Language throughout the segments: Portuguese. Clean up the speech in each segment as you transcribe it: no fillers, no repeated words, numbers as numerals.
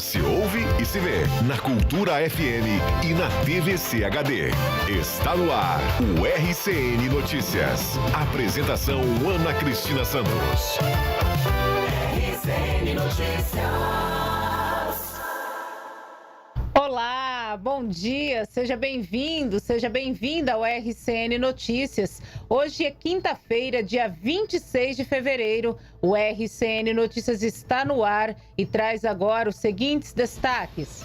Se ouve e se vê na Cultura FM e na TVC HD. Está no ar o RCN Notícias. Apresentação Ana Cristina Santos. RCN Notícias. Olá, bom dia, seja bem-vindo, seja bem-vinda ao RCN Notícias. Hoje é quinta-feira, dia 26 de fevereiro. O RCN Notícias está no ar e traz agora os seguintes destaques.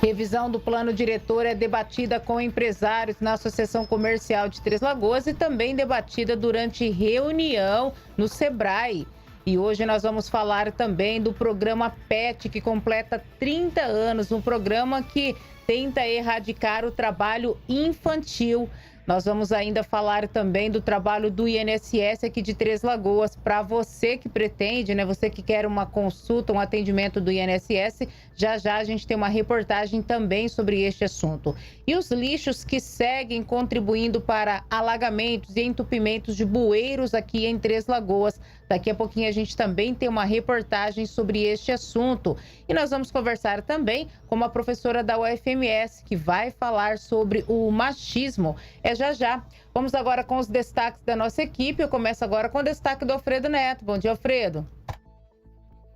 Revisão do plano diretor é debatida com empresários na Associação Comercial de Três Lagoas e também debatida durante reunião no Sebrae. E hoje nós vamos falar também do programa PET, que completa 30 anos, um programa que tenta erradicar o trabalho infantil. Nós vamos ainda falar também do trabalho do INSS aqui de Três Lagoas. Para você que pretende, você que quer uma consulta, um atendimento do INSS, já a gente tem uma reportagem também sobre este assunto. E os lixos que seguem contribuindo para alagamentos e entupimentos de bueiros aqui em Três Lagoas. Daqui a pouquinho a gente também tem uma reportagem sobre este assunto. E nós vamos conversar também com uma professora da UFMS que vai falar sobre o machismo. É já. Vamos agora com os destaques da nossa equipe. Eu começo agora com o destaque do Alfredo Neto. Bom dia, Alfredo.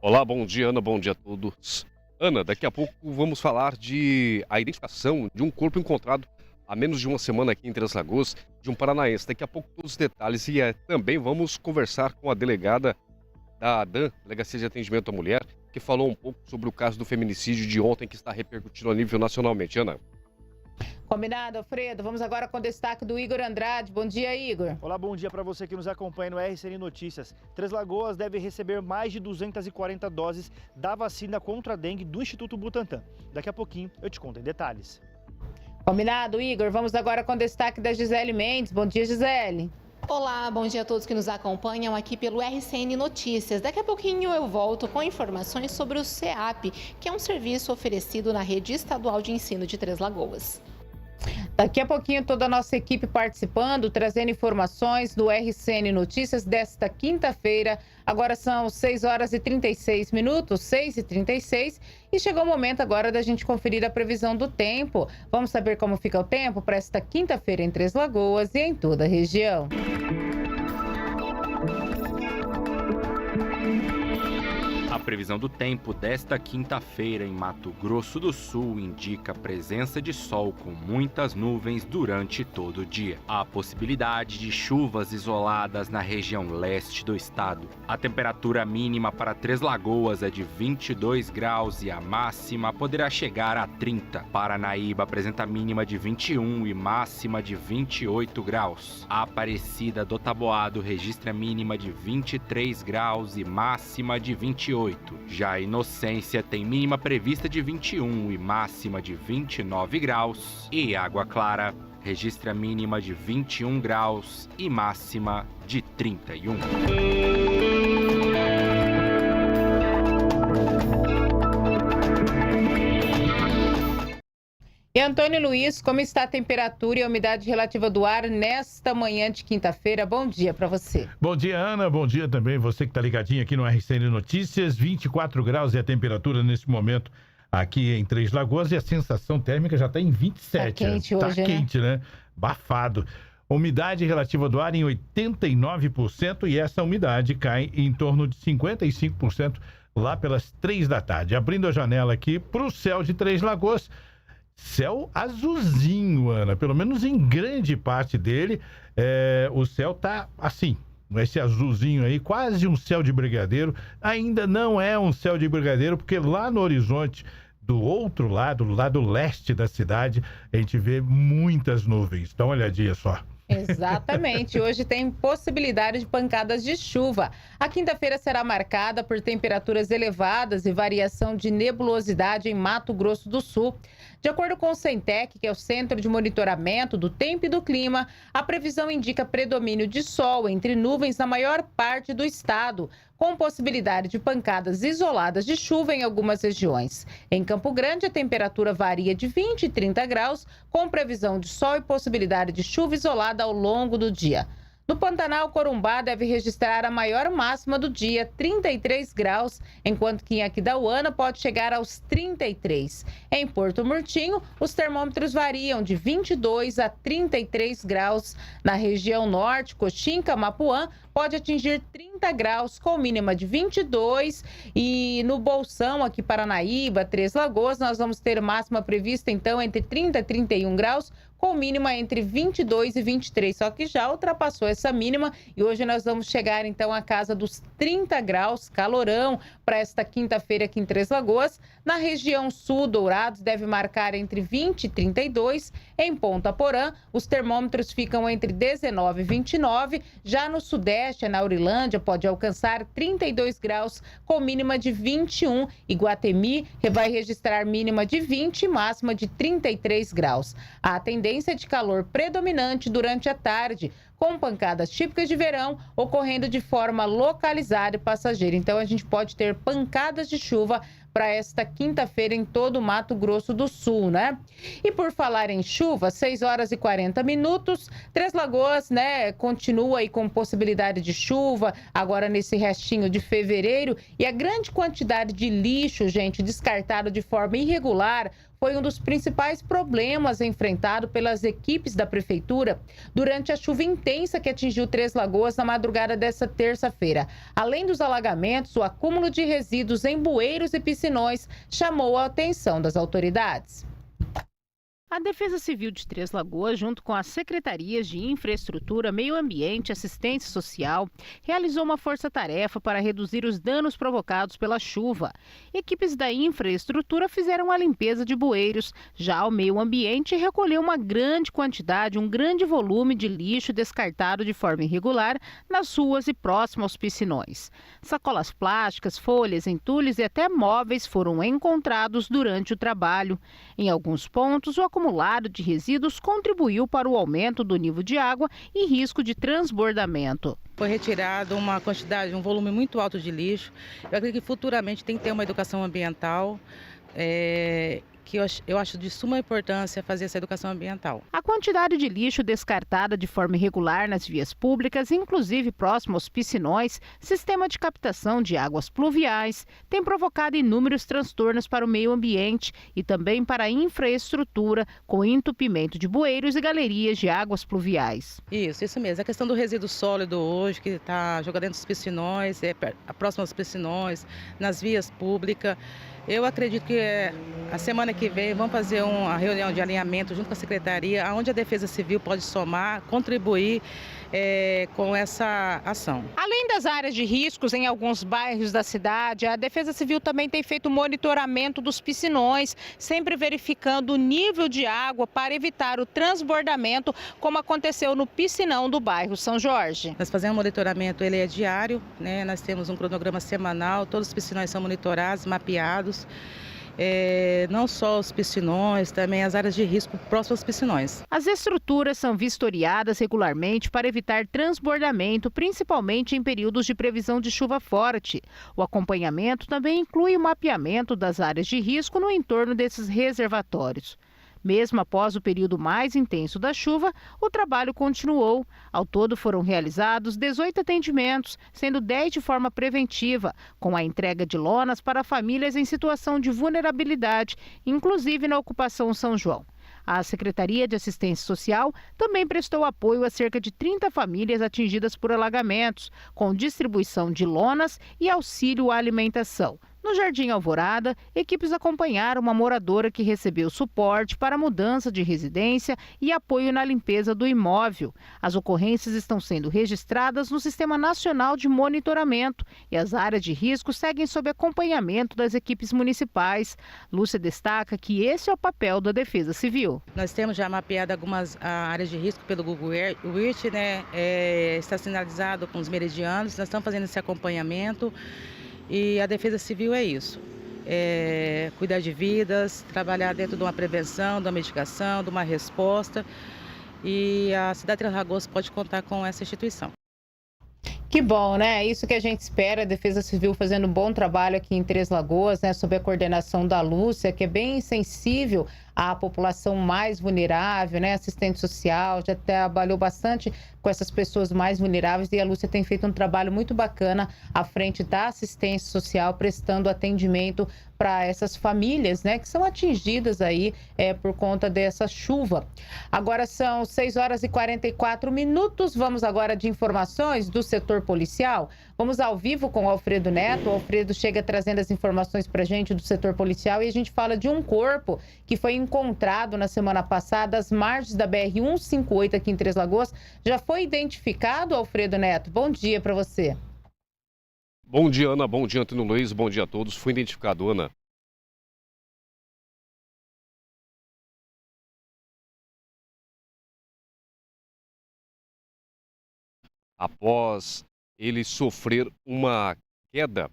Olá, bom dia, Ana. Bom dia a todos. Ana, daqui a pouco vamos falar de a identificação de um corpo encontrado há menos de uma semana aqui em Três Lagoas, de um paranaense. Daqui a pouco todos os detalhes e também vamos conversar com a delegada da ADAM, Delegacia de Atendimento à Mulher, que falou um pouco sobre o caso do feminicídio de ontem que está repercutindo a nível nacionalmente. Ana. Combinado, Alfredo. Vamos agora com o destaque do Igor Andrade. Bom dia, Igor. Olá, bom dia para você que nos acompanha no RCN Notícias. Três Lagoas deve receber mais de 240 doses da vacina contra a dengue do Instituto Butantan. Daqui a pouquinho eu te conto em detalhes. Combinado, Igor. Vamos agora com o destaque da Gisele Mendes. Bom dia, Gisele. Olá, bom dia a todos que nos acompanham aqui pelo RCN Notícias. Daqui a pouquinho eu volto com informações sobre o CEAP, que é um serviço oferecido na Rede Estadual de Ensino de Três Lagoas. Daqui a pouquinho toda a nossa equipe participando, trazendo informações do RCN Notícias desta quinta-feira. Agora são 6 horas e 36 minutos, 6h36, e chegou o momento agora da gente conferir a previsão do tempo. Vamos saber como fica o tempo para esta quinta-feira em Três Lagoas e em toda a região. A previsão do tempo desta quinta-feira em Mato Grosso do Sul indica presença de sol com muitas nuvens durante todo o dia. Há possibilidade de chuvas isoladas na região leste do estado. A temperatura mínima para Três Lagoas é de 22 graus e a máxima poderá chegar a 30. Paranaíba apresenta mínima de 21 e máxima de 28 graus. A Aparecida do Taboado registra mínima de 23 graus e máxima de 28. Já a Inocência tem mínima prevista de 21 e máxima de 29 graus. E Água Clara registra mínima de 21 graus e máxima de 31. E Antônio Luiz, como está a temperatura e a umidade relativa do ar nesta manhã de quinta-feira? Bom dia para você. Bom dia, Ana. Bom dia também você que está ligadinho aqui no RCN Notícias. 24 graus é a temperatura nesse momento aqui em Três Lagoas e a sensação térmica já está em 27. Tá quente hoje, tá quente, né? Bafado. Umidade relativa do ar em 89% e essa umidade cai em torno de 55% lá pelas 3 da tarde. Abrindo a janela aqui para o céu de Três Lagoas. Céu azulzinho, Ana, pelo menos em grande parte dele, o céu tá assim, esse azulzinho aí, quase um céu de brigadeiro. Ainda não é um céu de brigadeiro, porque lá no horizonte, do outro lado, do lado leste da cidade, a gente vê muitas nuvens. Dá uma olhadinha só. Exatamente, hoje tem possibilidade de pancadas de chuva. A quinta-feira será marcada por temperaturas elevadas e variação de nebulosidade em Mato Grosso do Sul. De acordo com o Centec, que é o Centro de Monitoramento do Tempo e do Clima, a previsão indica predomínio de sol entre nuvens na maior parte do estado, com possibilidade de pancadas isoladas de chuva em algumas regiões. Em Campo Grande, a temperatura varia de 20 e 30 graus, com previsão de sol e possibilidade de chuva isolada ao longo do dia. No Pantanal, Corumbá deve registrar a maior máxima do dia, 33 graus, enquanto que em Aquidauana pode chegar aos 33. Em Porto Murtinho, os termômetros variam de 22 a 33 graus. Na região norte, Coxim, Camapuã, pode atingir 30 graus, com mínima de 22. E no Bolsão, aqui Paranaíba, Três Lagoas, nós vamos ter máxima prevista, então, entre 30 e 31 graus, com mínima entre 22 e 23, só que já ultrapassou essa mínima e hoje nós vamos chegar então à casa dos 30 graus, calorão para esta quinta-feira aqui em Três Lagoas. Na região sul, Dourados deve marcar entre 20 e 32, em Ponta Porã os termômetros ficam entre 19 e 29, já no sudeste, na Aurilândia, pode alcançar 32 graus com mínima de 21, Iguatemi vai registrar mínima de 20 e máxima de 33 graus. A tendência de calor predominante durante a tarde, com pancadas típicas de verão ocorrendo de forma localizada e passageira. Então, a gente pode ter pancadas de chuva para esta quinta-feira em todo o Mato Grosso do Sul, né? E por falar em chuva, 6 horas e 40 minutos, Três Lagoas, né, continua aí com possibilidade de chuva, agora nesse restinho de fevereiro, e a grande quantidade de lixo, gente, descartado de forma irregular, foi um dos principais problemas enfrentado pelas equipes da prefeitura durante a chuva intensa que atingiu Três Lagoas na madrugada desta terça-feira. Além dos alagamentos, o acúmulo de resíduos em bueiros e piscinões chamou a atenção das autoridades. A Defesa Civil de Três Lagoas, junto com as Secretarias de Infraestrutura, Meio Ambiente e Assistência Social, realizou uma força-tarefa para reduzir os danos provocados pela chuva. Equipes da infraestrutura fizeram a limpeza de bueiros. Já o Meio Ambiente recolheu uma grande quantidade, um grande volume de lixo descartado de forma irregular nas ruas e próximo aos piscinões. Sacolas plásticas, folhas, entulhos e até móveis foram encontrados durante o trabalho. Em alguns pontos, o acumulado de resíduos contribuiu para o aumento do nível de água e risco de transbordamento. Foi retirado uma quantidade, um volume muito alto de lixo. Eu acredito que futuramente tem que ter uma educação ambiental, que eu acho de suma importância fazer essa educação ambiental. A quantidade de lixo descartada de forma irregular nas vias públicas, inclusive próximo aos piscinões, sistema de captação de águas pluviais, tem provocado inúmeros transtornos para o meio ambiente e também para a infraestrutura, com entupimento de bueiros e galerias de águas pluviais. Isso mesmo. A questão do resíduo sólido hoje, que está jogado dentro dos piscinões, próximo aos piscinões, nas vias públicas. Eu acredito que a semana que vem vamos fazer uma reunião de alinhamento junto com a Secretaria, onde a Defesa Civil pode somar, contribuir com essa ação. Além das áreas de riscos em alguns bairros da cidade, a Defesa Civil também tem feito monitoramento dos piscinões, sempre verificando o nível de água para evitar o transbordamento, como aconteceu no piscinão do bairro São Jorge. Nós fazemos monitoramento, ele é diário, né? Nós temos um cronograma semanal, todos os piscinões são monitorados, mapeados. Não só os piscinões, também as áreas de risco próximas aos piscinões. As estruturas são vistoriadas regularmente para evitar transbordamento, principalmente em períodos de previsão de chuva forte. O acompanhamento também inclui o mapeamento das áreas de risco no entorno desses reservatórios. Mesmo após o período mais intenso da chuva, o trabalho continuou. Ao todo foram realizados 18 atendimentos, sendo 10 de forma preventiva, com a entrega de lonas para famílias em situação de vulnerabilidade, inclusive na ocupação São João. A Secretaria de Assistência Social também prestou apoio a cerca de 30 famílias atingidas por alagamentos, com distribuição de lonas e auxílio à alimentação. No Jardim Alvorada, equipes acompanharam uma moradora que recebeu suporte para mudança de residência e apoio na limpeza do imóvel. As ocorrências estão sendo registradas no Sistema Nacional de Monitoramento e as áreas de risco seguem sob acompanhamento das equipes municipais. Lúcia destaca que esse é o papel da Defesa Civil. Nós temos já mapeado algumas áreas de risco pelo Google Earth, né? Está sinalizado com os meridianos, nós estamos fazendo esse acompanhamento. E a Defesa Civil é isso, cuidar de vidas, trabalhar dentro de uma prevenção, de uma medicação, de uma resposta. E a cidade de Três Lagoas pode contar com essa instituição. Que bom, né? É isso que a gente espera, a Defesa Civil fazendo um bom trabalho aqui em Três Lagoas, né? Sob a coordenação da Lúcia, que é bem sensível a população mais vulnerável, né? Assistente social, já trabalhou bastante com essas pessoas mais vulneráveis e a Lúcia tem feito um trabalho muito bacana à frente da assistência social, prestando atendimento para essas famílias, né, que são atingidas aí por conta dessa chuva. Agora são 6h44. Vamos agora de informações do setor policial. Vamos ao vivo com o Alfredo Neto. O Alfredo chega trazendo as informações para a gente do setor policial e a gente fala de um corpo que foi encontrado na semana passada às margens da BR-158 aqui em Três Lagoas. Já foi identificado, Alfredo Neto? Bom dia para você. Bom dia, Ana. Bom dia, Antônio Luiz. Bom dia a todos. Foi identificado, Ana. Após ele sofrer uma queda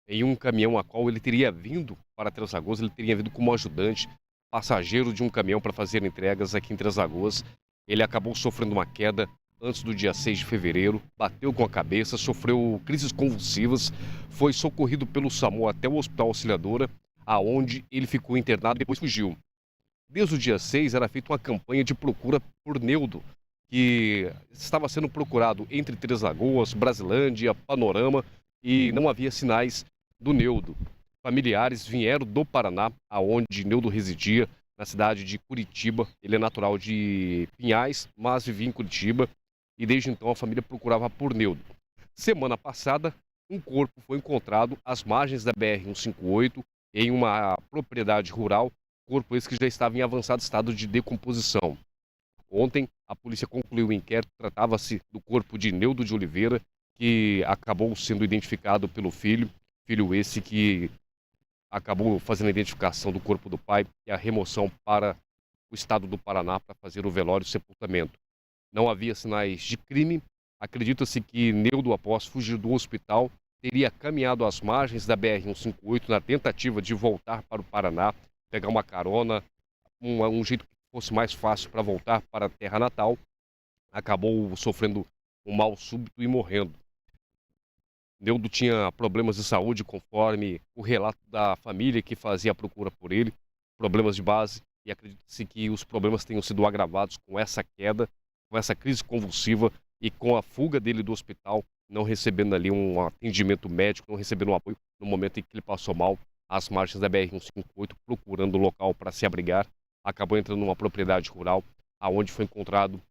em um caminhão a qual ele teria vindo para Três Lagoas, ele teria vindo como ajudante, passageiro de um caminhão para fazer entregas aqui em Três Lagoas. Ele acabou sofrendo uma queda antes do dia 6 de fevereiro, bateu com a cabeça, sofreu crises convulsivas, foi socorrido pelo SAMU até o Hospital Auxiliadora, aonde ele ficou internado e depois fugiu. Desde o dia 6 era feita uma campanha de procura por Neudo, que estava sendo procurado entre Três Lagoas, Brasilândia, Panorama, e não havia sinais do Neudo. Familiares vieram do Paraná, aonde Neudo residia, na cidade de Curitiba. Ele é natural de Pinhais, mas vivia em Curitiba, e desde então a família procurava por Neudo. Semana passada, um corpo foi encontrado às margens da BR-158, em uma propriedade rural, corpo esse que já estava em avançado estado de decomposição. Ontem, a polícia concluiu o inquérito. Tratava-se do corpo de Neudo de Oliveira, que acabou sendo identificado pelo filho esse que acabou fazendo a identificação do corpo do pai e a remoção para o estado do Paraná para fazer o velório e o sepultamento. Não havia sinais de crime. Acredita-se que Neudo, após fugir do hospital, teria caminhado às margens da BR-158 na tentativa de voltar para o Paraná, pegar uma carona, um jeito que fosse mais fácil para voltar para a terra natal. Acabou sofrendo um mal súbito e morrendo. Neudo tinha problemas de saúde, conforme o relato da família que fazia a procura por ele, problemas de base, e acredita-se que os problemas tenham sido agravados com essa queda, com essa crise convulsiva e com a fuga dele do hospital, não recebendo ali um atendimento médico, não recebendo um apoio no momento em que ele passou mal às margens da BR-158, procurando o local para se abrigar. Acabou entrando numa propriedade rural, aonde foi encontrado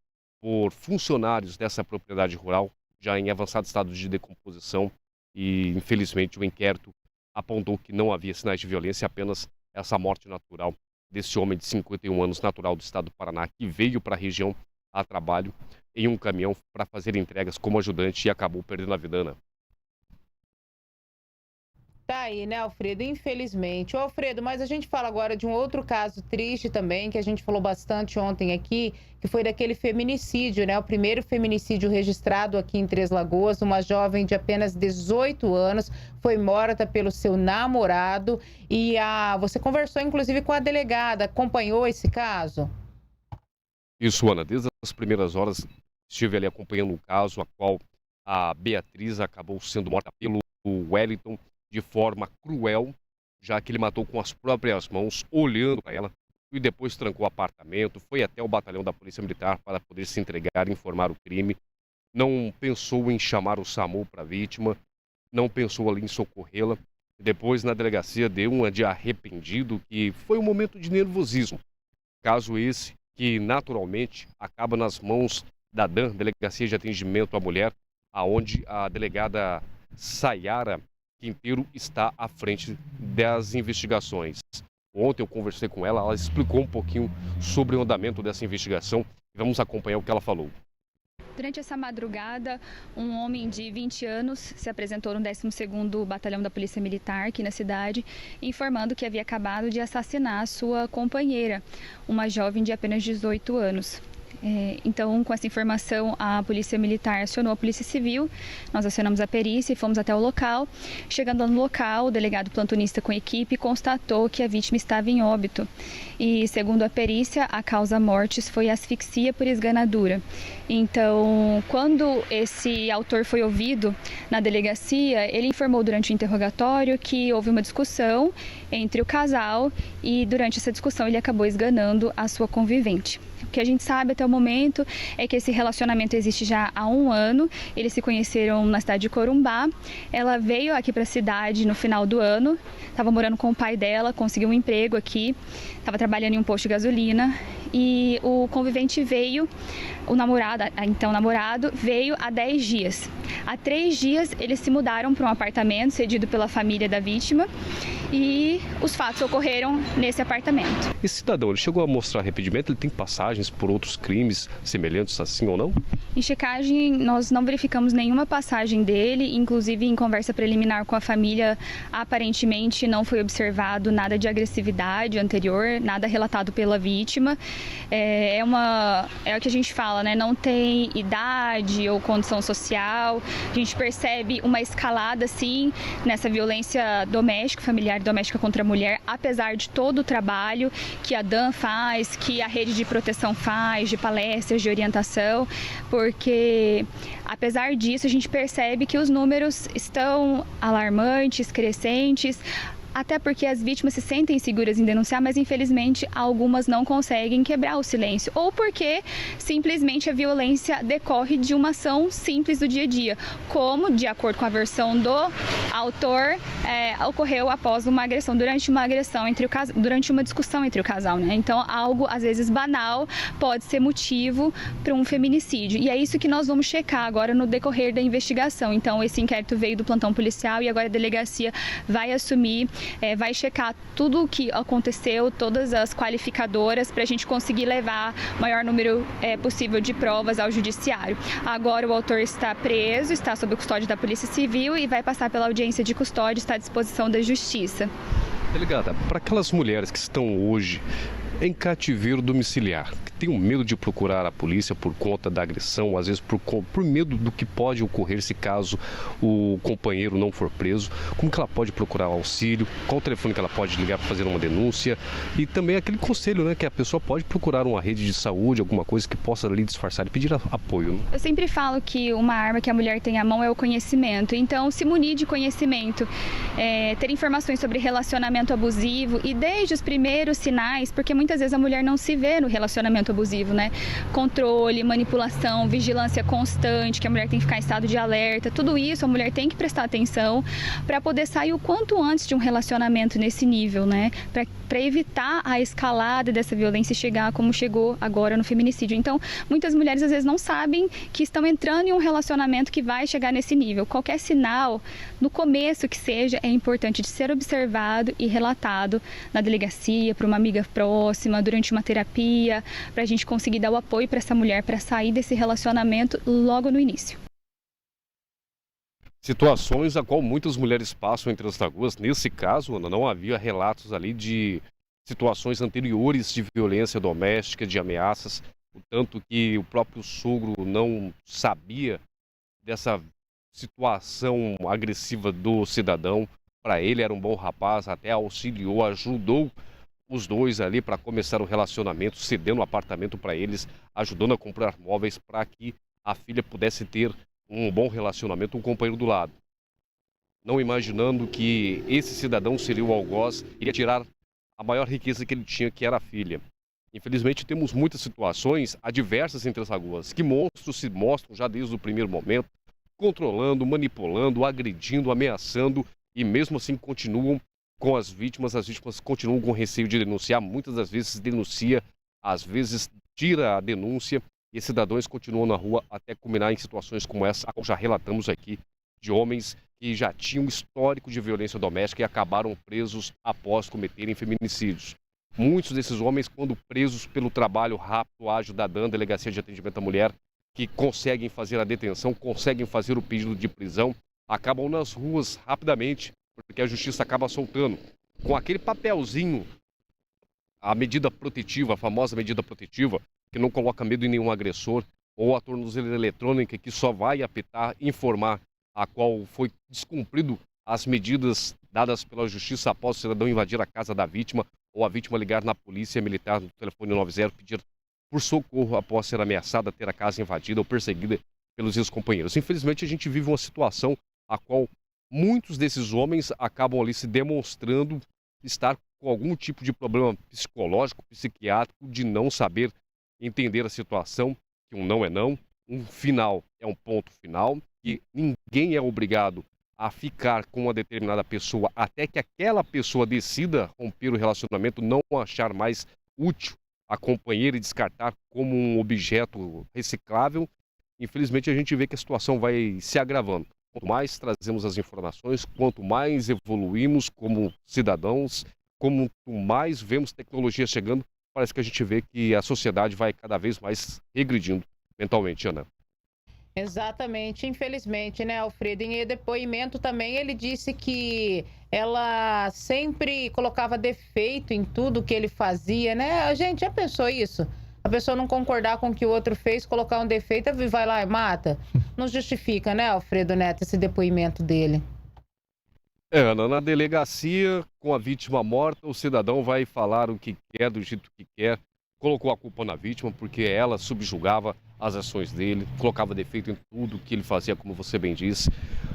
por funcionários dessa propriedade rural, já em avançado estado de decomposição, e infelizmente o inquérito apontou que não havia sinais de violência, apenas essa morte natural desse homem de 51 anos, natural do estado do Paraná, que veio para a região a trabalho em um caminhão para fazer entregas como ajudante e acabou perdendo a vida, Ana. Tá aí, né, Alfredo? Infelizmente. Ô, Alfredo, mas a gente fala agora de um outro caso triste também, que a gente falou bastante ontem aqui, que foi daquele feminicídio, né? O primeiro feminicídio registrado aqui em Três Lagoas. Uma jovem de apenas 18 anos foi morta pelo seu namorado. E você conversou, inclusive, com a delegada. Acompanhou esse caso? Isso, Ana. Desde as primeiras horas estive ali acompanhando o caso, a qual a Beatriz acabou sendo morta pelo Wellington de forma cruel, já que ele matou com as próprias mãos, olhando para ela, e depois trancou o apartamento, foi até o batalhão da Polícia Militar para poder se entregar e informar o crime. Não pensou em chamar o SAMU para a vítima, não pensou ali em socorrê-la. Depois, na delegacia, deu uma de arrependido, que foi um momento de nervosismo. Caso esse que, naturalmente, acaba nas mãos da DAM, Delegacia de Atendimento à Mulher, aonde a delegada Sayara Quinteiro está à frente das investigações. Ontem eu conversei com ela, ela explicou um pouquinho sobre o andamento dessa investigação e vamos acompanhar o que ela falou. Durante essa madrugada, um homem de 20 anos se apresentou no 12º Batalhão da Polícia Militar aqui na cidade, informando que havia acabado de assassinar sua companheira, uma jovem de apenas 18 anos. Então, com essa informação, a Polícia Militar acionou a Polícia Civil, nós acionamos a perícia e fomos até o local. Chegando no local, o delegado plantonista com a equipe constatou que a vítima estava em óbito. E, segundo a perícia, a causa mortis foi asfixia por esganadura. Então, quando esse autor foi ouvido na delegacia, ele informou durante o interrogatório que houve uma discussão entre o casal e, durante essa discussão, ele acabou esganando a sua convivente. O que a gente sabe até o momento é que esse relacionamento existe já há 1 ano. Eles se conheceram na cidade de Corumbá. Ela veio aqui para a cidade no final do ano, estava morando com o pai dela, conseguiu um emprego aqui, estava trabalhando em um posto de gasolina e o convivente veio, o namorado, então namorado, veio há 10 dias. Há 3 dias eles se mudaram para um apartamento cedido pela família da vítima e os fatos ocorreram nesse apartamento. Esse cidadão, ele chegou a mostrar arrependimento? Ele tem passagens por outros crimes semelhantes assim ou não? Em checagem, nós não verificamos nenhuma passagem dele, inclusive em conversa preliminar com a família, aparentemente não foi observado nada de agressividade anterior, nada relatado pela vítima. É o que a gente fala, né? Não tem idade ou condição social. A gente percebe uma escalada, sim, nessa violência doméstica, familiar e doméstica contra a mulher, apesar de todo o trabalho que a DAN faz, que a rede de proteção faz, de palestras, de orientação, porque apesar disso a gente percebe que os números estão alarmantes, crescentes, até porque as vítimas se sentem seguras em denunciar, mas infelizmente algumas não conseguem quebrar o silêncio, ou porque simplesmente a violência decorre de uma ação simples do dia a dia, como, de acordo com a versão do autor, ocorreu após uma agressão, durante uma discussão entre o casal, né? Então, algo às vezes banal pode ser motivo para um feminicídio, e é isso que nós vamos checar agora no decorrer da investigação. Então, esse inquérito veio do plantão policial e agora a delegacia vai assumir, vai checar tudo o que aconteceu, todas as qualificadoras, para a gente conseguir levar o maior número possível de provas ao judiciário. Agora o autor está preso, está sob custódia da Polícia Civil e vai passar pela audiência de custódia, está à disposição da Justiça. Delegada, para aquelas mulheres que estão hoje em cativeiro domiciliar, que tem medo de procurar a polícia por conta da agressão, às vezes por medo do que pode ocorrer se caso o companheiro não for preso, como que ela pode procurar auxílio, qual o telefone que ela pode ligar para fazer uma denúncia e também aquele conselho, né, que a pessoa pode procurar uma rede de saúde, alguma coisa que possa ali disfarçar e pedir apoio, né? Eu sempre falo que uma arma que a mulher tem à mão é o conhecimento, então se munir de conhecimento, ter informações sobre relacionamento abusivo e desde os primeiros sinais, porque muitas vezes a mulher não se vê no relacionamento abusivo, né? Controle, manipulação, vigilância constante, que a mulher tem que ficar em estado de alerta, tudo isso a mulher tem que prestar atenção para poder sair o quanto antes de um relacionamento nesse nível, né? Para evitar a escalada dessa violência e chegar como chegou agora no feminicídio. Então, muitas mulheres às vezes não sabem que estão entrando em um relacionamento que vai chegar nesse nível. Qualquer sinal, no começo que seja, é importante de ser observado e relatado na delegacia, para uma amiga próxima, durante uma terapia, para a gente conseguir dar o apoio para essa mulher para sair desse relacionamento logo no início. Situações a qual muitas mulheres passam em Três Lagoas. Nesse caso, Ana, não havia relatos ali de situações anteriores de violência doméstica, de ameaças, o tanto que o próprio sogro não sabia dessa situação agressiva do cidadão. Para ele era um bom rapaz, até auxiliou, ajudou os dois ali para começar o relacionamento, cedendo o apartamento para eles, ajudando a comprar móveis para que a filha pudesse ter um bom relacionamento, um companheiro do lado. Não imaginando que esse cidadão seria o algoz, iria tirar a maior riqueza que ele tinha, que era a filha. Infelizmente temos muitas situações adversas em Três Lagoas, que monstros se mostram já desde o primeiro momento, controlando, manipulando, agredindo, ameaçando, e mesmo assim continuam com as vítimas continuam com receio de denunciar, muitas das vezes denuncia, às vezes tira a denúncia, e cidadãos continuam na rua até culminar em situações como essa, já relatamos aqui, de homens que já tinham histórico de violência doméstica e acabaram presos após cometerem feminicídios. Muitos desses homens, quando presos pelo trabalho rápido, ágil da DAN, Delegacia de Atendimento à Mulher, que conseguem fazer a detenção, conseguem fazer o pedido de prisão, acabam nas ruas rapidamente, porque a justiça acaba soltando. Com aquele papelzinho, a medida protetiva, a famosa medida protetiva, que não coloca medo em nenhum agressor, ou a tornozeleira eletrônica que só vai apitar, informar a qual foi descumprido as medidas dadas pela justiça após o cidadão invadir a casa da vítima ou a vítima ligar na polícia militar no telefone 90 pedir por socorro após ser ameaçada, ter a casa invadida ou perseguida pelos ex-companheiros. Infelizmente, a gente vive uma situação a qual muitos desses homens acabam ali se demonstrando estar com algum tipo de problema psicológico, psiquiátrico, de não saber entender a situação, que um não é não, um final é um ponto final, que ninguém é obrigado a ficar com uma determinada pessoa até que aquela pessoa decida romper o relacionamento, não achar mais útil a companheira e descartar como um objeto reciclável. Infelizmente, a gente vê que a situação vai se agravando. Quanto mais trazemos as informações, quanto mais evoluímos como cidadãos, quanto mais vemos tecnologia chegando, parece que a gente vê que a sociedade vai cada vez mais regredindo mentalmente, Ana. Exatamente, infelizmente, né, Alfredo? Em depoimento também ele disse que ela sempre colocava defeito em tudo que ele fazia, né? A gente já pensou isso? A pessoa não concordar com o que o outro fez, colocar um defeito, vai lá e mata? Não justifica, né, Alfredo Neto, esse depoimento dele? Ana, na delegacia, com a vítima morta, o cidadão vai falar o que quer, do jeito que quer, colocou a culpa na vítima porque ela subjugava as ações dele, colocava defeito em tudo que ele fazia, como você bem disse,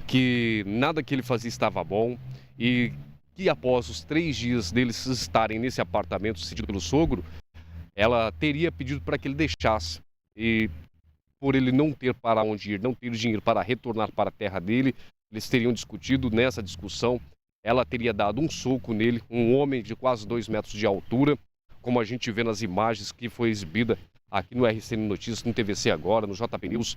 que nada que ele fazia estava bom e que após os 3 dias deles estarem nesse apartamento cedido pelo sogro, ela teria pedido para que ele deixasse. E por ele não ter para onde ir, não ter dinheiro para retornar para a terra dele, eles teriam discutido. Nessa discussão, ela teria dado um soco nele, um homem de quase 2 metros de altura, como a gente vê nas imagens que foi exibida aqui no RCN Notícias, no TVC Agora, no JP News,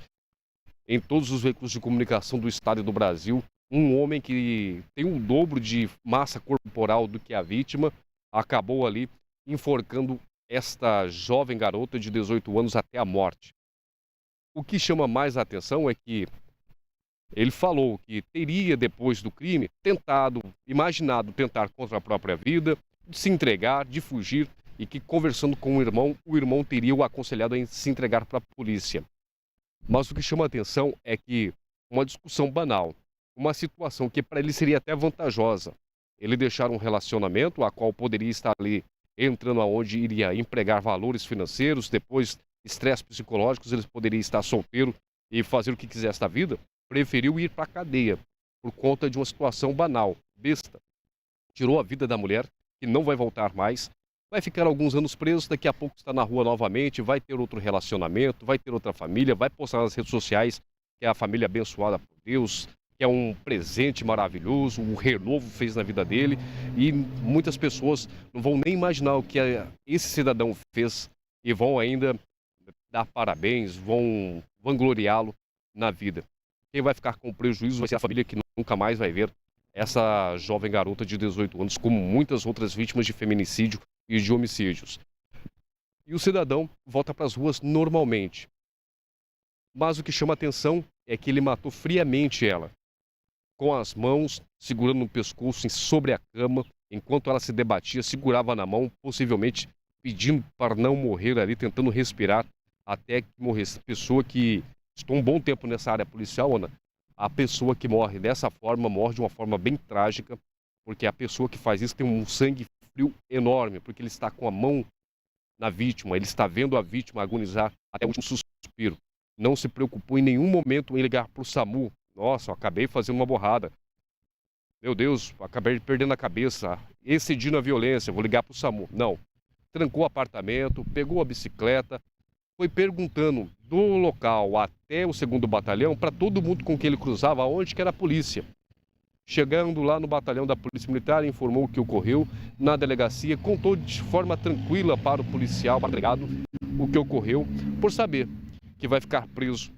em todos os veículos de comunicação do estado e do Brasil. Um homem que tem um dobro de massa corporal do que a vítima, acabou ali enforcando esta jovem garota de 18 anos até a morte. O que chama mais a atenção é que ele falou que teria, depois do crime, imaginado tentar contra a própria vida, de se entregar, de fugir, e que, conversando com o irmão teria o aconselhado a se entregar para a polícia. Mas o que chama a atenção é que uma discussão banal, uma situação que para ele seria até vantajosa, ele deixar um relacionamento a qual poderia estar ali entrando aonde iria empregar valores financeiros, depois estresse psicológicos, ele poderia estar solteiro e fazer o que quisesse da vida, preferiu ir para a cadeia por conta de uma situação banal, besta. Tirou a vida da mulher, que não vai voltar mais, vai ficar alguns anos preso, daqui a pouco está na rua novamente, vai ter outro relacionamento, vai ter outra família, vai postar nas redes sociais que é a família abençoada por Deus, que é um presente maravilhoso, um renovo fez na vida dele, e muitas pessoas não vão nem imaginar o que esse cidadão fez e vão ainda dar parabéns, vão vangloriá-lo na vida. Quem vai ficar com prejuízo vai ser a família, que nunca mais vai ver essa jovem garota de 18 anos, como muitas outras vítimas de feminicídio e de homicídios. E o cidadão volta para as ruas normalmente. Mas o que chama atenção é que ele matou friamente ela, com as mãos segurando no pescoço sobre a cama, enquanto ela se debatia, segurava na mão, possivelmente pedindo para não morrer ali, tentando respirar até que morresse. Pessoa que estou um bom tempo nessa área policial, Ana, a pessoa que morre dessa forma, morre de uma forma bem trágica, porque a pessoa que faz isso tem um sangue frio enorme, porque ele está com a mão na vítima, ele está vendo a vítima agonizar até o último suspiro. Não se preocupou em nenhum momento em ligar para o SAMU. Nossa, eu acabei fazendo uma borrada. Meu Deus, acabei perdendo a cabeça, excedindo a violência, vou ligar para o SAMU. Não. Trancou o apartamento, pegou a bicicleta, foi perguntando do local até o 2º batalhão para todo mundo com quem ele cruzava onde que era a polícia. Chegando lá no batalhão da Polícia Militar, informou o que ocorreu na delegacia, contou de forma tranquila para o policial, para o delegado, o que ocorreu, por saber que vai ficar preso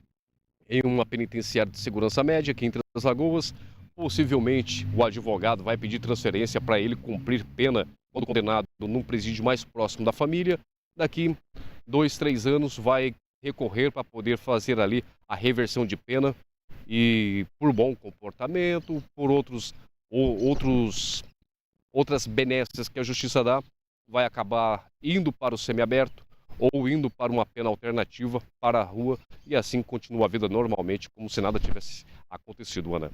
em uma penitenciária de segurança média aqui em Três Lagoas. Possivelmente o advogado vai pedir transferência para ele cumprir pena quando condenado num presídio mais próximo da família. Daqui 2, 3 anos vai recorrer para poder fazer ali a reversão de pena e por bom comportamento, por outras benesses que a justiça dá, vai acabar indo para o semiaberto ou indo para uma pena alternativa para a rua e assim continua a vida normalmente, como se nada tivesse acontecido, Ana.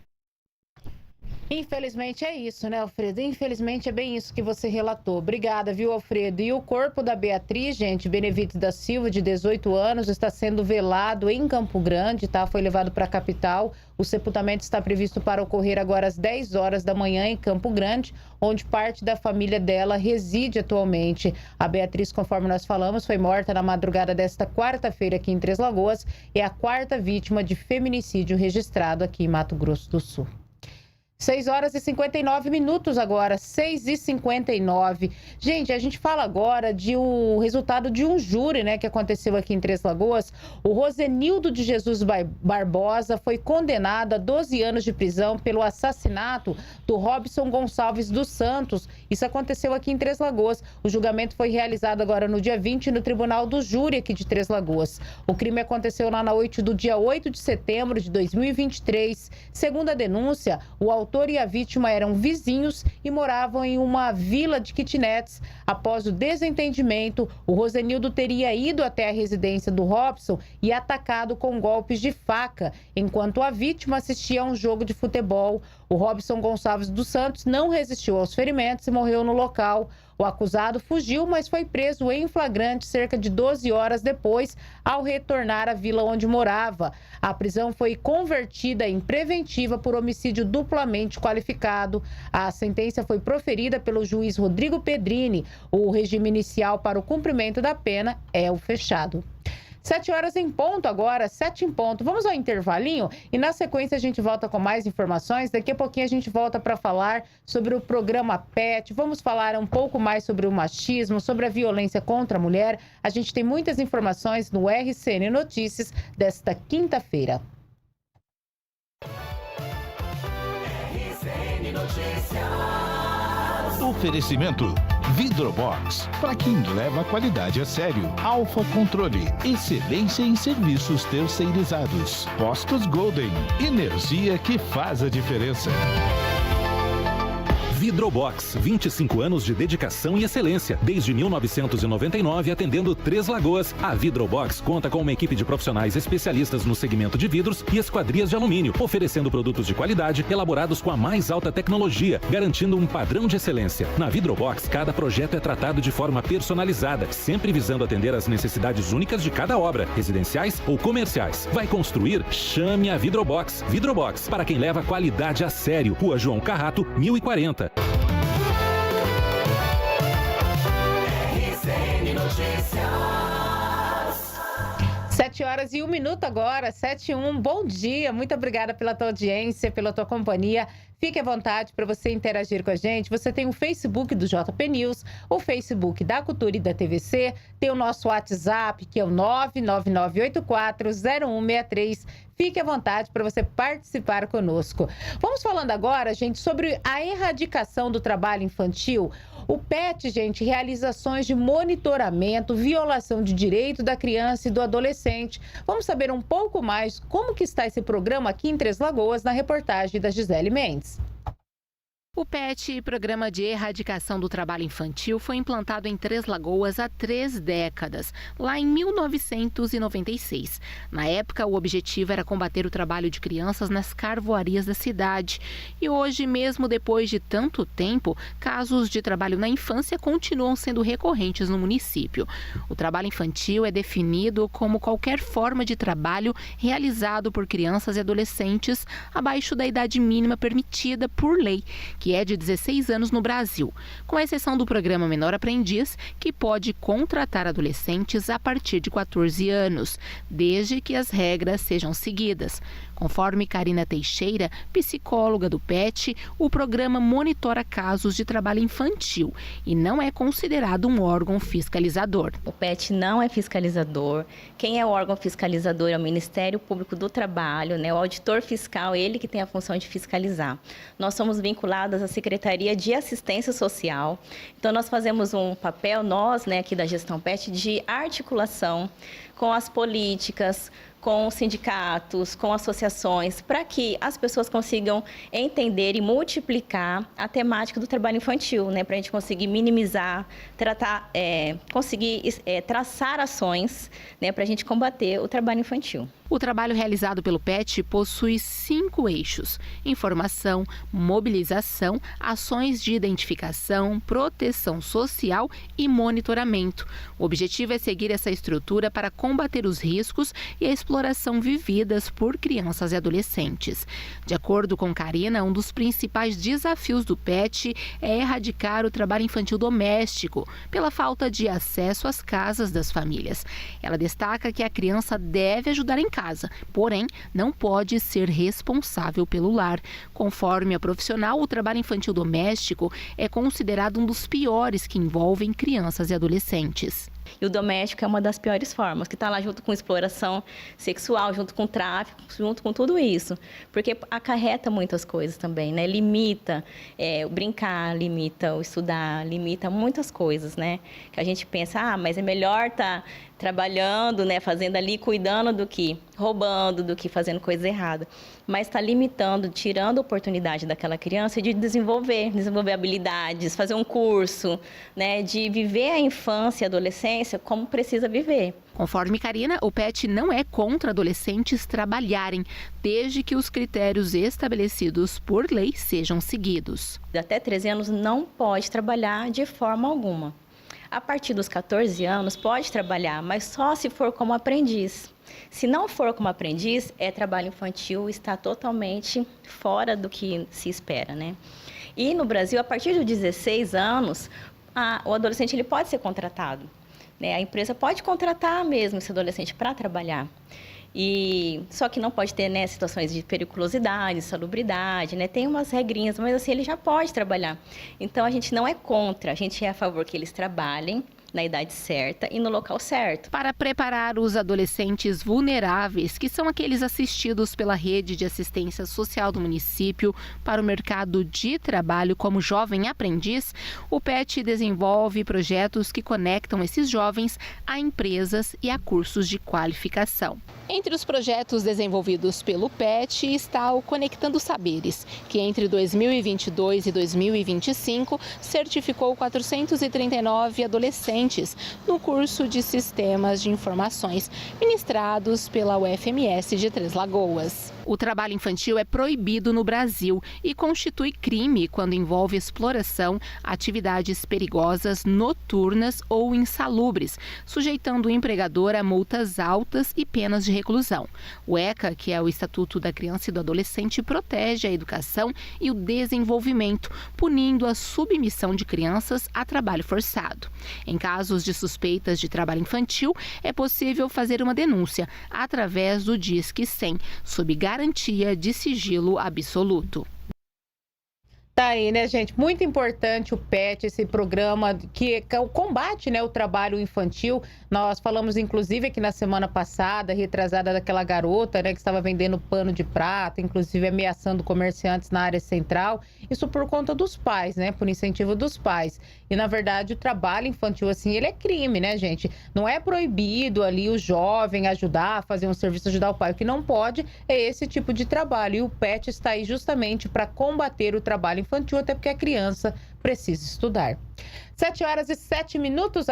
Infelizmente é isso, né, Alfredo? Infelizmente é bem isso que você relatou. Obrigada, viu, Alfredo? E o corpo da Beatriz, gente, Benevides da Silva, de 18 anos, está sendo velado em Campo Grande, tá? Foi levado para a capital. O sepultamento está previsto para ocorrer agora às 10 horas da manhã em Campo Grande, onde parte da família dela reside atualmente. A Beatriz, conforme nós falamos, foi morta na madrugada desta quarta-feira aqui em Três Lagoas. É a quarta vítima de feminicídio registrado aqui em Mato Grosso do Sul. 6 horas e 59 minutos agora, 6h59. Gente, a gente fala agora de um resultado de um júri, né, que aconteceu aqui em Três Lagoas. O Rosenildo de Jesus Barbosa foi condenado a 12 anos de prisão pelo assassinato do Robson Gonçalves dos Santos. Isso aconteceu aqui em Três Lagoas. O julgamento foi realizado agora no dia 20 no Tribunal do Júri aqui de Três Lagoas. O crime aconteceu lá na noite do dia 8 de setembro de 2023. Segundo a denúncia, o autor e a vítima eram vizinhos e moravam em uma vila de kitnets. Após o desentendimento, o Rosenildo teria ido até a residência do Robson e atacado com golpes de faca, enquanto a vítima assistia a um jogo de futebol. O Robson Gonçalves dos Santos não resistiu aos ferimentos e morreu no local. O acusado fugiu, mas foi preso em flagrante cerca de 12 horas depois, ao retornar à vila onde morava. A prisão foi convertida em preventiva por homicídio duplamente qualificado. A sentença foi proferida pelo juiz Rodrigo Pedrini. O regime inicial para o cumprimento da pena é o fechado. 7 horas em ponto agora, 7 em ponto. Vamos ao intervalinho e na sequência a gente volta com mais informações. Daqui a pouquinho a gente volta para falar sobre o programa PET. Vamos falar um pouco mais sobre o machismo, sobre a violência contra a mulher. A gente tem muitas informações no RCN Notícias desta quinta-feira. RCN Notícias. Oferecimento Vidrobox, para quem leva a qualidade a sério. Alfa Controle, excelência em serviços terceirizados. Postos Golden, energia que faz a diferença. Vidrobox, 25 anos de dedicação e excelência. Desde 1999, atendendo Três Lagoas. A Vidrobox conta com uma equipe de profissionais especialistas no segmento de vidros e esquadrias de alumínio, oferecendo produtos de qualidade elaborados com a mais alta tecnologia, garantindo um padrão de excelência. Na Vidrobox, cada projeto é tratado de forma personalizada, sempre visando atender às necessidades únicas de cada obra, residenciais ou comerciais. Vai construir? Chame a Vidrobox. Vidrobox, para quem leva qualidade a sério. Rua João Carrato, 1040. RCN Notícias. 7 horas e 1 minuto agora, 7h01. Bom dia, muito obrigada pela tua audiência, pela tua companhia. Fique à vontade para você interagir com a gente. Você tem o Facebook do JP News, o Facebook da Cultura e da TVC, tem o nosso WhatsApp, que é o 999840163. Fique à vontade para você participar conosco. Vamos falando agora, gente, sobre a erradicação do trabalho infantil. O PET, gente, realiza ações de monitoramento, violação de direito da criança e do adolescente. Vamos saber um pouco mais como que está esse programa aqui em Três Lagoas, na reportagem da Gisele Mendes. O PET, Programa de Erradicação do Trabalho Infantil, foi implantado em Três Lagoas há 3 décadas, lá em 1996. Na época, o objetivo era combater o trabalho de crianças nas carvoarias da cidade. E hoje, mesmo depois de tanto tempo, casos de trabalho na infância continuam sendo recorrentes no município. O trabalho infantil é definido como qualquer forma de trabalho realizado por crianças e adolescentes abaixo da idade mínima permitida por lei, que é de 16 anos no Brasil, com exceção do programa Menor Aprendiz, que pode contratar adolescentes a partir de 14 anos, desde que as regras sejam seguidas. Conforme Karina Teixeira, psicóloga do PET, o programa monitora casos de trabalho infantil e não é considerado um órgão fiscalizador. O PET não é fiscalizador. Quem é o órgão fiscalizador é o Ministério Público do Trabalho, né? O auditor fiscal, ele que tem a função de fiscalizar. Nós somos vinculadas à Secretaria de Assistência Social. Então, nós fazemos um papel, nós, né, aqui da gestão PET, de articulação com as políticas, com sindicatos, com associações, para que as pessoas consigam entender e multiplicar a temática do trabalho infantil, né? Para a gente conseguir minimizar, conseguir traçar ações, né? Para a gente combater o trabalho infantil. O trabalho realizado pelo PET possui 5 eixos: informação, mobilização, ações de identificação, proteção social e monitoramento. O objetivo é seguir essa estrutura para combater os riscos e a exploração vividas por crianças e adolescentes. De acordo com Karina, um dos principais desafios do PET é erradicar o trabalho infantil doméstico, pela falta de acesso às casas das famílias. Ela destaca que a criança deve ajudar em casa, porém, não pode ser responsável pelo lar. Conforme a profissional, o trabalho infantil doméstico é considerado um dos piores que envolvem crianças e adolescentes. E o doméstico é uma das piores formas, que está lá junto com exploração sexual, junto com tráfico, junto com tudo isso. Porque acarreta muitas coisas também, né? Limita o brincar, limita o estudar, limita muitas coisas, né? Que a gente pensa, mas é melhor estar trabalhando, né? Fazendo ali, cuidando do que roubando, do que fazendo coisa errada. Mas está limitando, tirando a oportunidade daquela criança de desenvolver habilidades, fazer um curso, né? De viver a infância e a adolescência como precisa viver. Conforme Karina, o PET não é contra adolescentes trabalharem, desde que os critérios estabelecidos por lei sejam seguidos. Até 13 anos não pode trabalhar de forma alguma. A partir dos 14 anos pode trabalhar, mas só se for como aprendiz. Se não for como aprendiz, trabalho infantil, está totalmente fora do que se espera, né? E no Brasil, a partir dos 16 anos, o adolescente ele pode ser contratado. A empresa pode contratar mesmo esse adolescente para trabalhar. Só que não pode ter, né, situações de periculosidade, salubridade, né? Tem umas regrinhas, mas assim, ele já pode trabalhar. Então, a gente não é contra, a gente é a favor que eles trabalhem na idade certa e no local certo. Para preparar os adolescentes vulneráveis, que são aqueles assistidos pela rede de assistência social do município para o mercado de trabalho como jovem aprendiz, o PET desenvolve projetos que conectam esses jovens a empresas e a cursos de qualificação. Entre os projetos desenvolvidos pelo PET está o Conectando Saberes, que entre 2022 e 2025 certificou 439 adolescentes no curso de Sistemas de Informações, ministrados pela UFMS de Três Lagoas. O trabalho infantil é proibido no Brasil e constitui crime quando envolve exploração, atividades perigosas, noturnas ou insalubres, sujeitando o empregador a multas altas e penas de reclusão. O ECA, que é o Estatuto da Criança e do Adolescente, protege a educação e o desenvolvimento, punindo a submissão de crianças a trabalho forçado. Em casos de suspeitas de trabalho infantil, é possível fazer uma denúncia através do Disque 100, sob garantia de sigilo absoluto. Tá aí, né, gente? Muito importante o PET, esse programa que combate, né, o trabalho infantil. Nós falamos, inclusive, aqui na semana passada, retrasada, daquela garota, né, que estava vendendo pano de prata, inclusive ameaçando comerciantes na área central. Isso por conta dos pais, né, por incentivo dos pais. E, na verdade, o trabalho infantil, assim, ele é crime, né, gente? Não é proibido ali o jovem ajudar a fazer um serviço, ajudar o pai. O que não pode é esse tipo de trabalho. E o PET está aí justamente para combater o trabalho infantil, até porque a criança precisa estudar. 7h07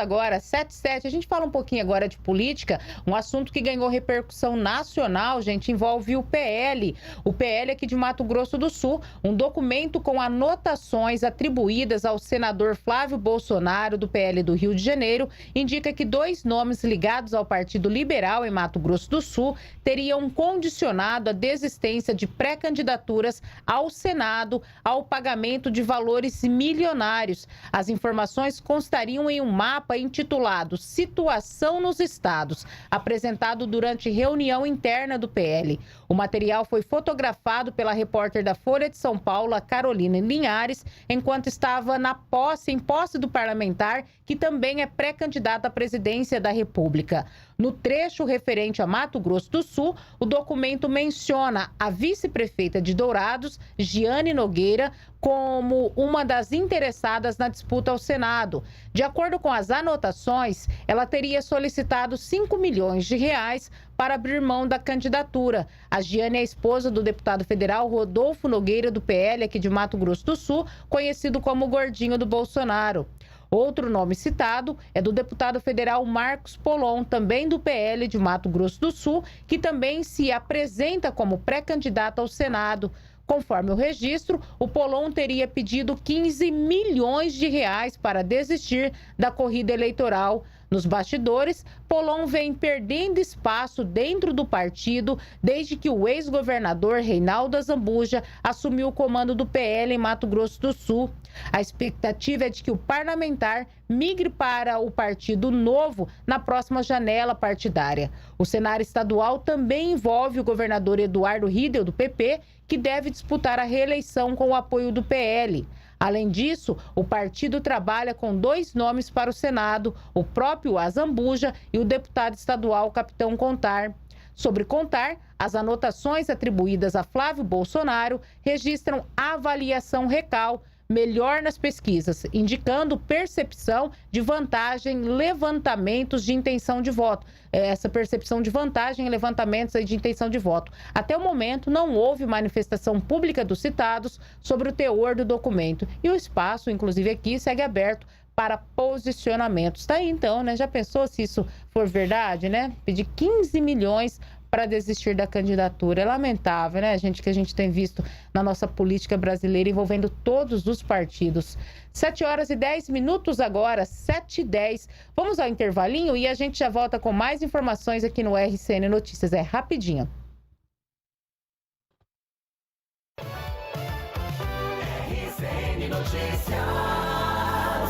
agora, 7h07. A gente fala um pouquinho agora de política, um assunto que ganhou repercussão nacional, gente, envolve o PL. O PL aqui de Mato Grosso do Sul, um documento com anotações atribuídas ao senador Flávio Bolsonaro, do PL do Rio de Janeiro, indica que 2 nomes ligados ao Partido Liberal em Mato Grosso do Sul teriam condicionado a desistência de pré-candidaturas ao Senado ao pagamento de valores milionários. As informações constariam em um mapa intitulado Situação nos Estados, apresentado durante reunião interna do PL. O material foi fotografado pela repórter da Folha de São Paulo, Carolina Linhares, enquanto estava em posse do parlamentar, que também é pré-candidato à presidência da República. No trecho referente a Mato Grosso do Sul, o documento menciona a vice-prefeita de Dourados, Giane Nogueira, como uma das interessadas na disputa ao Senado. De acordo com as anotações, ela teria solicitado 5 milhões de reais para abrir mão da candidatura. A Giane é a esposa do deputado federal Rodolfo Nogueira, do PL, aqui de Mato Grosso do Sul, conhecido como Gordinho do Bolsonaro. Outro nome citado é do deputado federal Marcos Polon, também do PL de Mato Grosso do Sul, que também se apresenta como pré-candidato ao Senado. Conforme o registro, o Polon teria pedido 15 milhões de reais para desistir da corrida eleitoral. Nos bastidores, Polon vem perdendo espaço dentro do partido desde que o ex-governador Reinaldo Azambuja assumiu o comando do PL em Mato Grosso do Sul. A expectativa é de que o parlamentar migre para o Partido Novo na próxima janela partidária. O cenário estadual também envolve o governador Eduardo Riedel, do PP, que deve disputar a reeleição com o apoio do PL. Além disso, o partido trabalha com 2 nomes para o Senado, o próprio Azambuja e o deputado estadual Capitão Contar. Sobre Contar, as anotações atribuídas a Flávio Bolsonaro registram avaliação recal, melhor nas pesquisas, indicando percepção de vantagem em levantamentos de intenção de voto. Essa percepção de vantagem em levantamentos de intenção de voto. Até o momento, não houve manifestação pública dos citados sobre o teor do documento. E o espaço, inclusive aqui, segue aberto para posicionamentos. Tá aí então, né? Já pensou se isso for verdade, né? Pedir 15 milhões para desistir da candidatura. É lamentável, né, gente, que a gente tem visto na nossa política brasileira envolvendo todos os partidos. 7h10 agora, 7h10. Vamos ao intervalinho e a gente já volta com mais informações aqui no RCN Notícias. É rapidinho. RCN Notícias.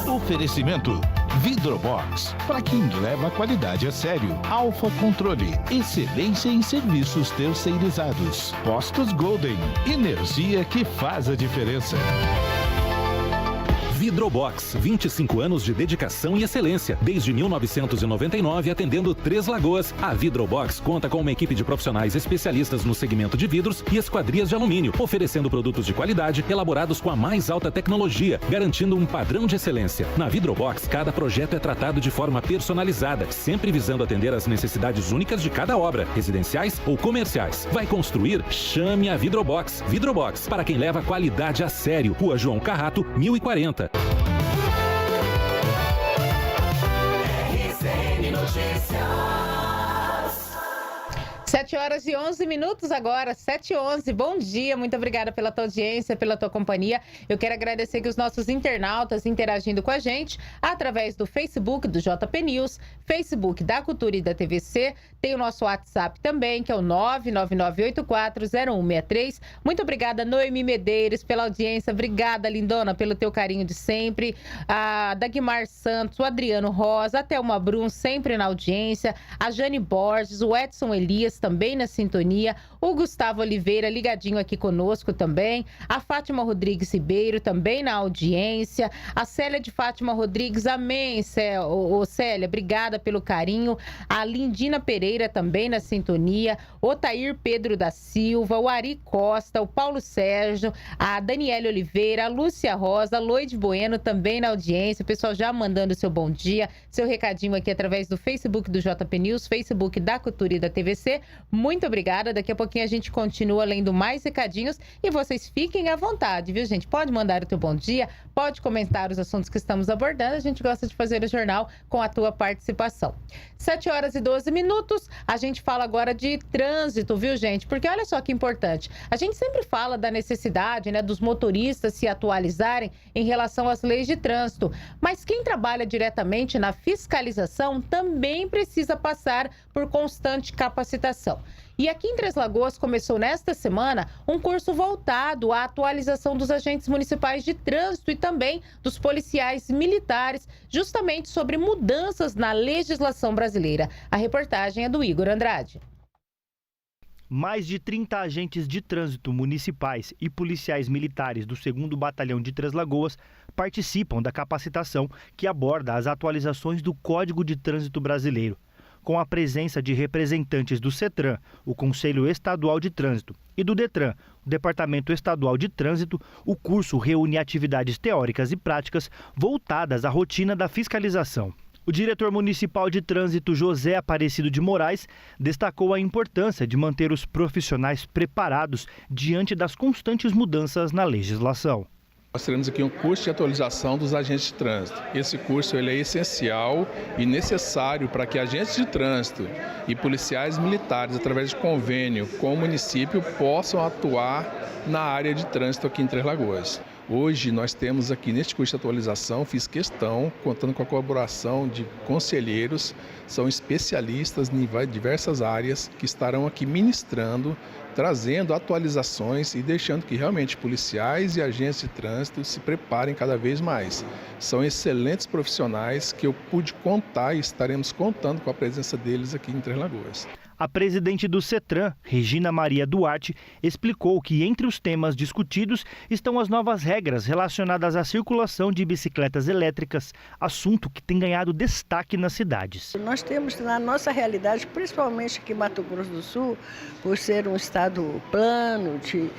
Oferecimento Vidrobox, para quem leva a qualidade a sério. Alfa Controle, excelência em serviços terceirizados. Postos Golden, energia que faz a diferença. Vidrobox, 25 anos de dedicação e excelência. Desde 1999, atendendo Três Lagoas. A Vidrobox conta com uma equipe de profissionais especialistas no segmento de vidros e esquadrias de alumínio, oferecendo produtos de qualidade elaborados com a mais alta tecnologia, garantindo um padrão de excelência. Na Vidrobox, cada projeto é tratado de forma personalizada, sempre visando atender às necessidades únicas de cada obra, residenciais ou comerciais. Vai construir? Chame a Vidrobox. Vidrobox, para quem leva a qualidade a sério. Rua João Carrato, 1040. RCN Notícias. 7h11 agora, 7h11. Bom dia, muito obrigada pela tua audiência, pela tua companhia. Eu quero agradecer que os nossos internautas interagindo com a gente através do Facebook do JP News, Facebook da Cultura e da TVC. Tem o nosso WhatsApp também, que é o 999840163. Muito obrigada, Noemi Medeiros, pela audiência. Obrigada, lindona, pelo teu carinho de sempre. A Dagmar Santos, o Adriano Rosa, a Thelma Brum, sempre na audiência. A Jane Borges, o Edson Elias, também na sintonia. O Gustavo Oliveira, ligadinho aqui conosco também. A Fátima Rodrigues Ribeiro, também na audiência. A Célia de Fátima Rodrigues, amém, Célia, obrigada pelo carinho. A Lindina Pereira, também na sintonia. O Tair Pedro da Silva, o Ari Costa, o Paulo Sérgio, a Daniela Oliveira, a Lúcia Rosa, a Loide Bueno, também na audiência. O pessoal já mandando seu bom dia, seu recadinho aqui através do Facebook do JP News, Facebook da Cultura e da TVC. Muito obrigada. Daqui a pouquinho a gente continua lendo mais recadinhos e vocês fiquem à vontade, viu, gente? Pode mandar o teu bom dia, pode comentar os assuntos que estamos abordando. A gente gosta de fazer o jornal com a tua participação. 7h12. A gente fala agora de trânsito, viu, gente? Porque olha só que importante. A gente sempre fala da necessidade, né, dos motoristas se atualizarem em relação às leis de trânsito. Mas quem trabalha diretamente na fiscalização também precisa passar por constante capacitação. E aqui em Três Lagoas começou nesta semana um curso voltado à atualização dos agentes municipais de trânsito e também dos policiais militares, justamente sobre mudanças na legislação brasileira. A reportagem é do Igor Andrade. Mais de 30 agentes de trânsito municipais e policiais militares do 2º Batalhão de Três Lagoas participam da capacitação que aborda as atualizações do Código de Trânsito Brasileiro. Com a presença de representantes do CETRAN, o Conselho Estadual de Trânsito, e do DETRAN, o Departamento Estadual de Trânsito, o curso reúne atividades teóricas e práticas voltadas à rotina da fiscalização. O diretor municipal de trânsito, José Aparecido de Moraes, destacou a importância de manter os profissionais preparados diante das constantes mudanças na legislação. Nós teremos aqui um curso de atualização dos agentes de trânsito. Esse curso ele é essencial e necessário para que agentes de trânsito e policiais militares, através de convênio com o município, possam atuar na área de trânsito aqui em Três Lagoas. Hoje nós temos aqui neste curso de atualização, fiz questão, contando com a colaboração de conselheiros, são especialistas em diversas áreas que estarão aqui ministrando, trazendo atualizações e deixando que realmente policiais e agentes de trânsito se preparem cada vez mais. São excelentes profissionais que eu pude contar e estaremos contando com a presença deles aqui em Três Lagoas. A presidente do CETRAN, Regina Maria Duarte, explicou que entre os temas discutidos estão as novas regras relacionadas à circulação de bicicletas elétricas, assunto que tem ganhado destaque nas cidades. Nós temos na nossa realidade, principalmente aqui em Mato Grosso do Sul, por ser um estado plano, de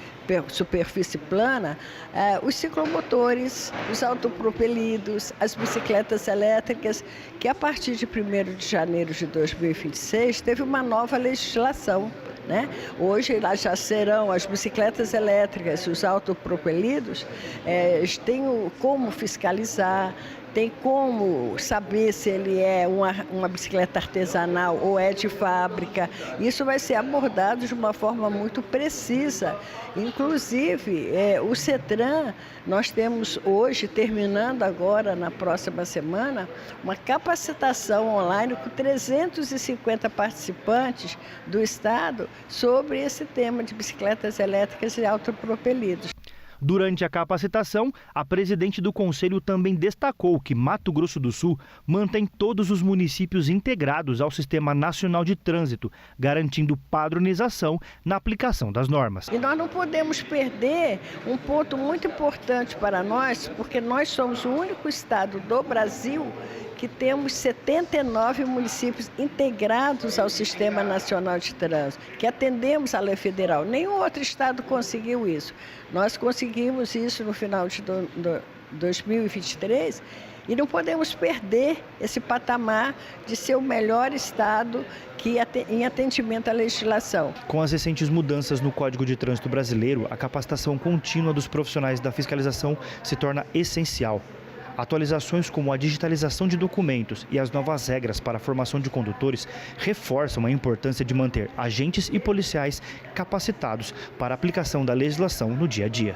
superfície plana, os ciclomotores, os autopropelidos, as bicicletas elétricas, que a partir de 1º de janeiro de 2026 teve uma nova legislação. Hoje lá já serão as bicicletas elétricas, os autopropelidos, têm como fiscalizar, tem como saber se ele é uma bicicleta artesanal ou é de fábrica. Isso vai ser abordado de uma forma muito precisa. Inclusive, o CETRAN, nós temos hoje, terminando agora na próxima semana, uma capacitação online com 350 participantes do estado sobre esse tema de bicicletas elétricas e autopropelidos. Durante a capacitação, a presidente do Conselho também destacou que Mato Grosso do Sul mantém todos os municípios integrados ao Sistema Nacional de Trânsito, garantindo padronização na aplicação das normas. E nós não podemos perder um ponto muito importante para nós, porque nós somos o único estado do Brasil que temos 79 municípios integrados ao Sistema Nacional de Trânsito, que atendemos à lei federal. Nenhum outro estado conseguiu isso. Nós conseguimos isso no final de 2023 e não podemos perder esse patamar de ser o melhor estado em atendimento à legislação. Com as recentes mudanças no Código de Trânsito Brasileiro, a capacitação contínua dos profissionais da fiscalização se torna essencial. Atualizações como a digitalização de documentos e as novas regras para a formação de condutores reforçam a importância de manter agentes e policiais capacitados para a aplicação da legislação no dia a dia.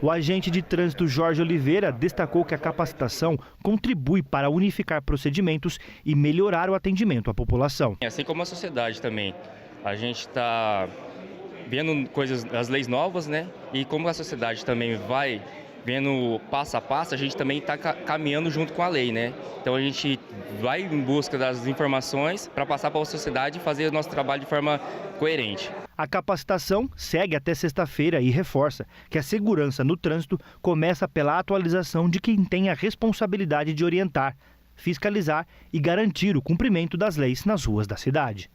O agente de trânsito Jorge Oliveira destacou que a capacitação contribui para unificar procedimentos e melhorar o atendimento à população. Assim como a sociedade também, a gente está vendo as leis novas, E como a sociedade também vai vendo passo a passo, a gente também está caminhando junto com a lei, Então a gente vai em busca das informações para passar para a sociedade e fazer o nosso trabalho de forma coerente. A capacitação segue até sexta-feira e reforça que a segurança no trânsito começa pela atualização de quem tem a responsabilidade de orientar, fiscalizar e garantir o cumprimento das leis nas ruas da cidade.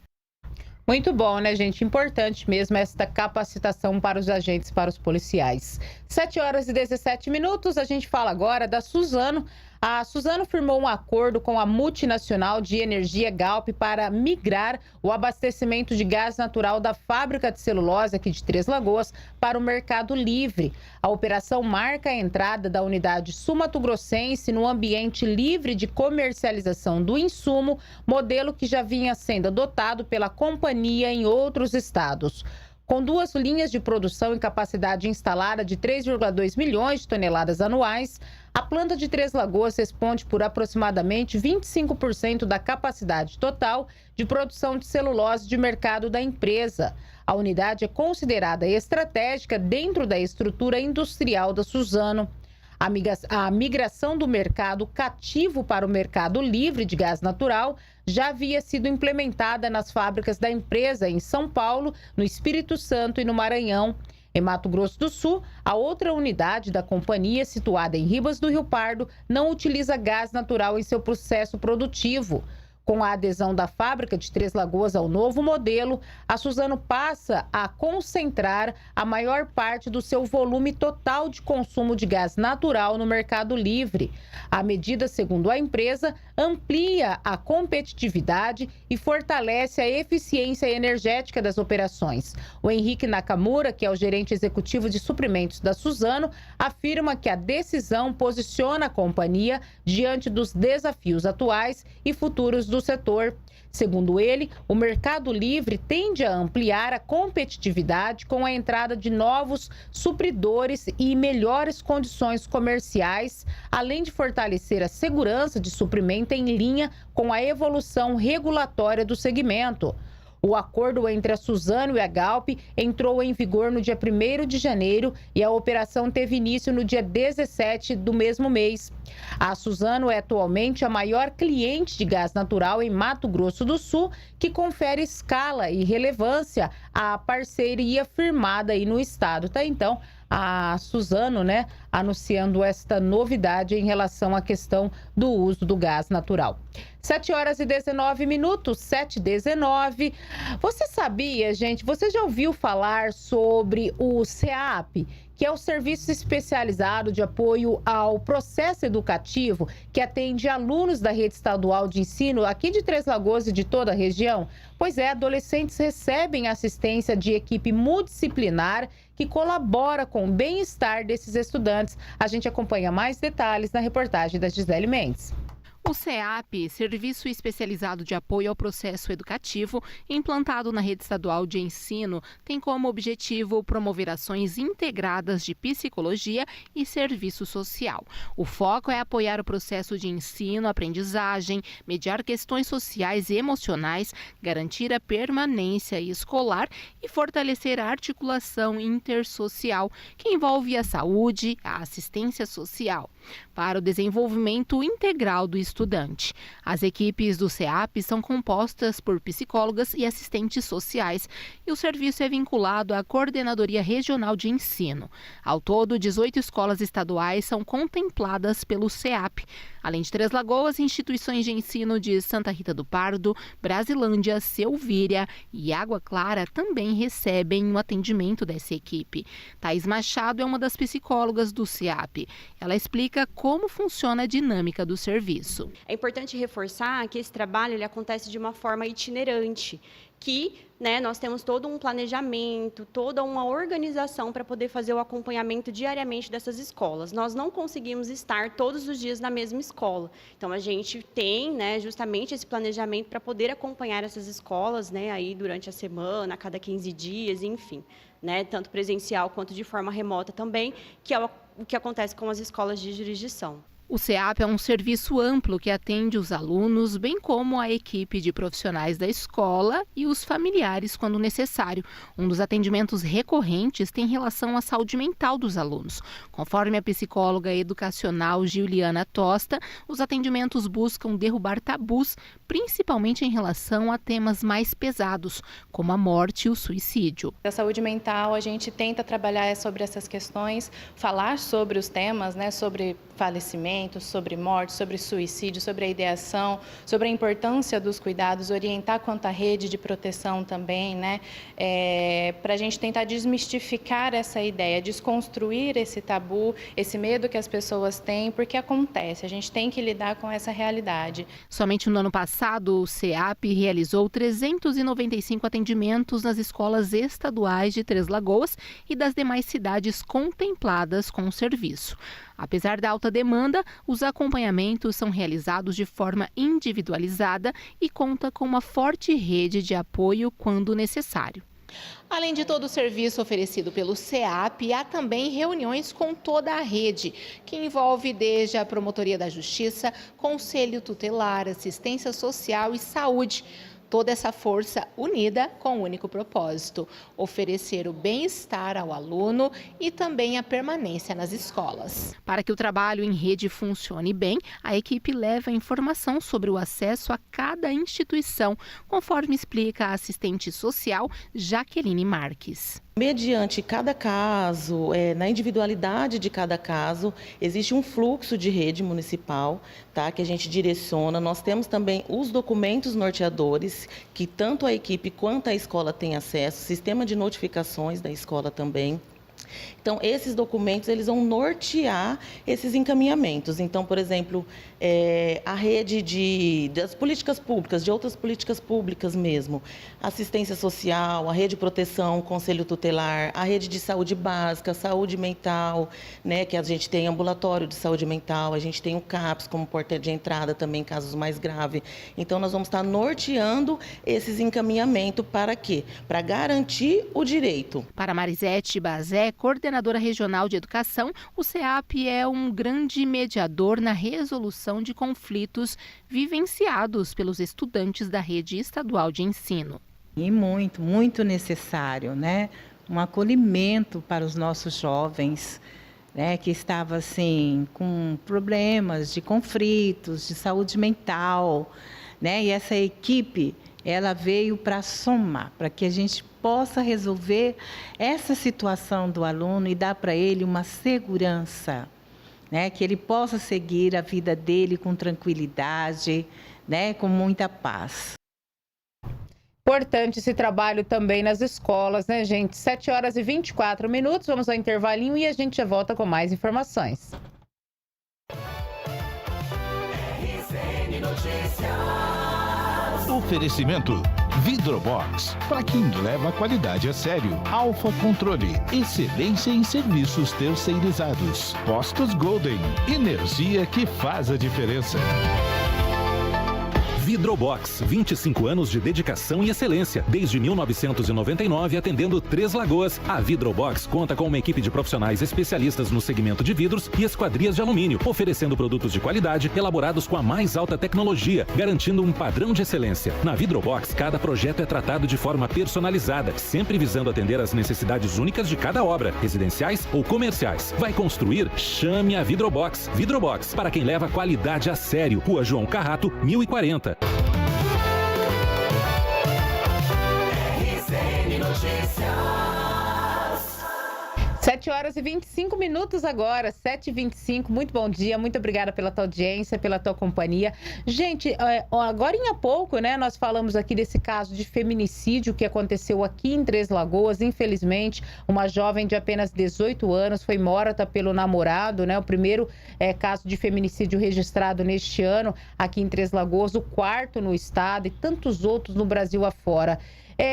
Muito bom, gente? Importante mesmo esta capacitação para os agentes, para os policiais. 7h17, a gente fala agora da Suzano. A Suzano firmou um acordo com a multinacional de energia Galp para migrar o abastecimento de gás natural da fábrica de celulose aqui de Três Lagoas para o Mercado Livre. A operação marca a entrada da unidade sul-mato-grossense no ambiente livre de comercialização do insumo, modelo que já vinha sendo adotado pela companhia em outros estados. Com 2 linhas de produção e capacidade instalada de 3,2 milhões de toneladas anuais, a planta de Três Lagoas responde por aproximadamente 25% da capacidade total de produção de celulose de mercado da empresa. A unidade é considerada estratégica dentro da estrutura industrial da Suzano. A migração do mercado cativo para o mercado livre de gás natural já havia sido implementada nas fábricas da empresa em São Paulo, no Espírito Santo e no Maranhão. Em Mato Grosso do Sul, a outra unidade da companhia, situada em Ribas do Rio Pardo, não utiliza gás natural em seu processo produtivo. Com a adesão da fábrica de Três Lagoas ao novo modelo, a Suzano passa a concentrar a maior parte do seu volume total de consumo de gás natural no mercado livre. A medida, segundo a empresa, amplia a competitividade e fortalece a eficiência energética das operações. O Henrique Nakamura, que é o gerente executivo de suprimentos da Suzano, afirma que a decisão posiciona a companhia diante dos desafios atuais e futuros do setor. Segundo ele, o mercado livre tende a ampliar a competitividade com a entrada de novos supridores e melhores condições comerciais, além de fortalecer a segurança de suprimento em linha com a evolução regulatória do segmento. O acordo entre a Suzano e a Galp entrou em vigor no dia 1º de janeiro e a operação teve início no dia 17 do mesmo mês. A Suzano é atualmente a maior cliente de gás natural em Mato Grosso do Sul, que confere escala e relevância à parceria firmada aí no estado. Tá, então, a Suzano, anunciando esta novidade em relação à questão do uso do gás natural. 7h19, 7h19. Você sabia, gente, você já ouviu falar sobre o SEAP, que é o Serviço Especializado de Apoio ao Processo Educativo, que atende alunos da rede estadual de ensino aqui de Três Lagoas e de toda a região? Pois é, adolescentes recebem assistência de equipe multidisciplinar que colabora com o bem-estar desses estudantes. A gente acompanha mais detalhes na reportagem da Gisele Mendes. O SEAP, Serviço Especializado de Apoio ao Processo Educativo, implantado na rede estadual de ensino, tem como objetivo promover ações integradas de psicologia e serviço social. O foco é apoiar o processo de ensino, aprendizagem, mediar questões sociais e emocionais, garantir a permanência escolar e fortalecer a articulação intersocial, que envolve a saúde, a assistência social, para o desenvolvimento integral do estudante. As equipes do SEAP são compostas por psicólogas e assistentes sociais e o serviço é vinculado à Coordenadoria Regional de Ensino. Ao todo, 18 escolas estaduais são contempladas pelo SEAP. Além de Três Lagoas, instituições de ensino de Santa Rita do Pardo, Brasilândia, Selvíria e Água Clara também recebem o atendimento dessa equipe. Thais Machado é uma das psicólogas do SEAP. Ela explica como funciona a dinâmica do serviço. É importante reforçar que esse trabalho ele acontece de uma forma itinerante, que nós temos todo um planejamento, toda uma organização para poder fazer o acompanhamento diariamente dessas escolas. Nós não conseguimos estar todos os dias na mesma escola. Então, a gente tem justamente esse planejamento para poder acompanhar essas escolas aí durante a semana, a cada 15 dias, enfim. Tanto presencial quanto de forma remota também, que é o que acontece com as escolas de jurisdição. O SEAP é um serviço amplo que atende os alunos, bem como a equipe de profissionais da escola e os familiares quando necessário. Um dos atendimentos recorrentes tem relação à saúde mental dos alunos. Conforme a psicóloga educacional Juliana Tosta, os atendimentos buscam derrubar tabus, principalmente em relação a temas mais pesados, como a morte e o suicídio. A saúde mental, a gente tenta trabalhar sobre essas questões, falar sobre os temas, sobre falecimento, sobre morte, sobre suicídio, sobre a ideação, sobre a importância dos cuidados, orientar quanto à rede de proteção também, para a gente tentar desmistificar essa ideia, desconstruir esse tabu, esse medo que as pessoas têm, porque acontece, a gente tem que lidar com essa realidade. Somente no ano passado, o SEAP realizou 395 atendimentos nas escolas estaduais de Três Lagoas e das demais cidades contempladas com o serviço. Apesar da alta demanda, os acompanhamentos são realizados de forma individualizada e conta com uma forte rede de apoio quando necessário. Além de todo o serviço oferecido pelo SEAP, há também reuniões com toda a rede, que envolve desde a Promotoria da Justiça, Conselho Tutelar, Assistência Social e Saúde. Toda essa força unida com o único propósito: oferecer o bem-estar ao aluno e também a permanência nas escolas. Para que o trabalho em rede funcione bem, a equipe leva informação sobre o acesso a cada instituição, conforme explica a assistente social Jaqueline Marques. Mediante cada caso, na individualidade de cada caso, existe um fluxo de rede municipal, tá, que a gente direciona. Nós temos também os documentos norteadores, que tanto a equipe quanto a escola têm acesso, sistema de notificações da escola também. Então, esses documentos, eles vão nortear esses encaminhamentos. Então, por exemplo, a rede das políticas públicas, de outras políticas públicas mesmo, assistência social, a rede de proteção, conselho tutelar, a rede de saúde básica, saúde mental, né, que a gente tem ambulatório de saúde mental, a gente tem o CAPS como porta de entrada também em casos mais graves. Então, nós vamos estar norteando esses encaminhamentos para quê? Para garantir o direito. Para Marisete Bazé, coordenadora regional de educação, o CEAP é um grande mediador na resolução de conflitos vivenciados pelos estudantes da rede estadual de ensino. E muito necessário, né? Um acolhimento para os nossos jovens, né? Que estavam assim, com problemas de conflitos, de saúde mental, né? E essa equipe, ela veio para somar, para que a gente possa resolver essa situação do aluno e dar para ele uma segurança, né? Que ele possa seguir a vida dele com tranquilidade, né? Com muita paz. Importante esse trabalho também nas escolas, né, gente? 7h24, vamos ao intervalinho e a gente já volta com mais informações. RCN Notícias. Oferecimento Vidrobox. Para quem leva a qualidade a sério. Alfa Controle. Excelência em serviços terceirizados. Postos Golden. Energia que faz a diferença. Vidrobox, 25 anos de dedicação e excelência. Desde 1999, atendendo Três Lagoas. A Vidrobox conta com uma equipe de profissionais especialistas no segmento de vidros e esquadrias de alumínio, oferecendo produtos de qualidade elaborados com a mais alta tecnologia, garantindo um padrão de excelência. Na Vidrobox, cada projeto é tratado de forma personalizada, sempre visando atender às necessidades únicas de cada obra, residenciais ou comerciais. Vai construir? Chame a Vidrobox. Vidrobox, para quem leva qualidade a sério. Rua João Carrato, 1040. RCN Notícias. 7h25 agora, 7h25. Muito bom dia, muito obrigada pela tua audiência, pela tua companhia. Gente, agora há pouco, né, nós falamos aqui desse caso de feminicídio que aconteceu aqui em Três Lagoas. Infelizmente, uma jovem de apenas 18 anos foi morta pelo namorado, né? O primeiro caso de feminicídio registrado neste ano aqui em Três Lagoas, o quarto no estado e tantos outros no Brasil afora.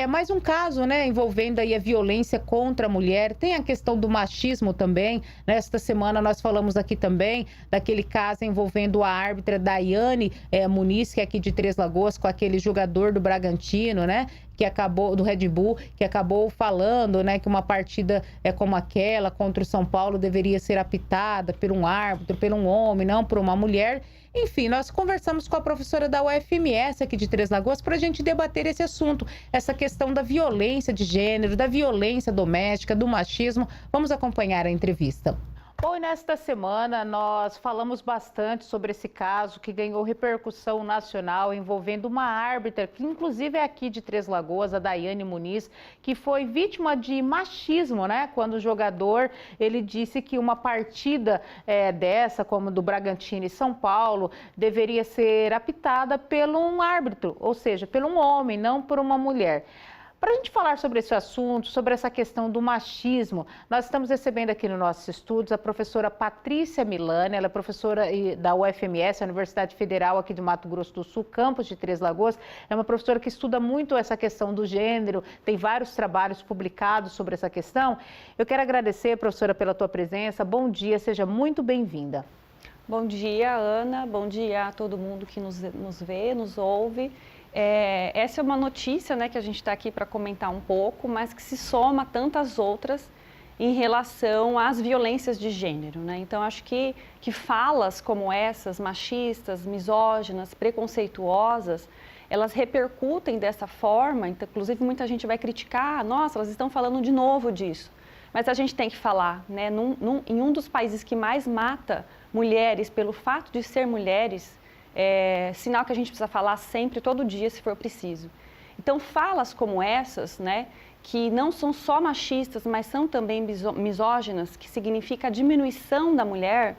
Mais um caso, né, envolvendo aí a violência contra a mulher. Tem a questão do machismo também. Nesta semana nós falamos aqui também daquele caso envolvendo a árbitra Daiane Muniz, que é aqui de Três Lagoas, com aquele jogador do Bragantino, né? Que acabou, do Red Bull, que acabou falando, né, que uma partida como aquela contra o São Paulo deveria ser apitada por um árbitro, por um homem, não por uma mulher. Enfim, nós conversamos com a professora da UFMS aqui de Três Lagoas para a gente debater esse assunto, essa questão da violência de gênero, da violência doméstica, do machismo. Vamos acompanhar a entrevista. Bom, e nesta semana nós falamos bastante sobre esse caso que ganhou repercussão nacional envolvendo uma árbitra, que inclusive é aqui de Três Lagoas, a Daiane Muniz, que foi vítima de machismo, né? Quando o jogador, ele disse que uma partida dessa, como do Bragantino e São Paulo, deveria ser apitada por um árbitro, ou seja, por um homem, não por uma mulher. Para a gente falar sobre esse assunto, sobre essa questão do machismo, nós estamos recebendo aqui no nossos estúdios a professora Patrícia Milani, ela é professora da UFMS, a Universidade Federal aqui do Mato Grosso do Sul, campus de Três Lagoas. É uma professora que estuda muito essa questão do gênero, tem vários trabalhos publicados sobre essa questão. Eu quero agradecer, professora, pela tua presença. Bom dia, seja muito bem-vinda. Bom dia, Ana. Bom dia a todo mundo que nos vê, nos ouve. Essa é uma notícia, né, que a gente está aqui para comentar um pouco, mas que se soma a tantas outras em relação às violências de gênero, né? Então, acho que falas como essas, machistas, misóginas, preconceituosas, elas repercutem dessa forma. Então, inclusive, muita gente vai criticar, nossa, elas estão falando de novo disso. Mas a gente tem que falar, né? Em um dos países que mais mata mulheres pelo fato de ser mulheres, sinal que a gente precisa falar sempre, todo dia, se for preciso. Então, falas como essas, né, que não são só machistas, mas são também misóginas, que significa a diminuição da mulher,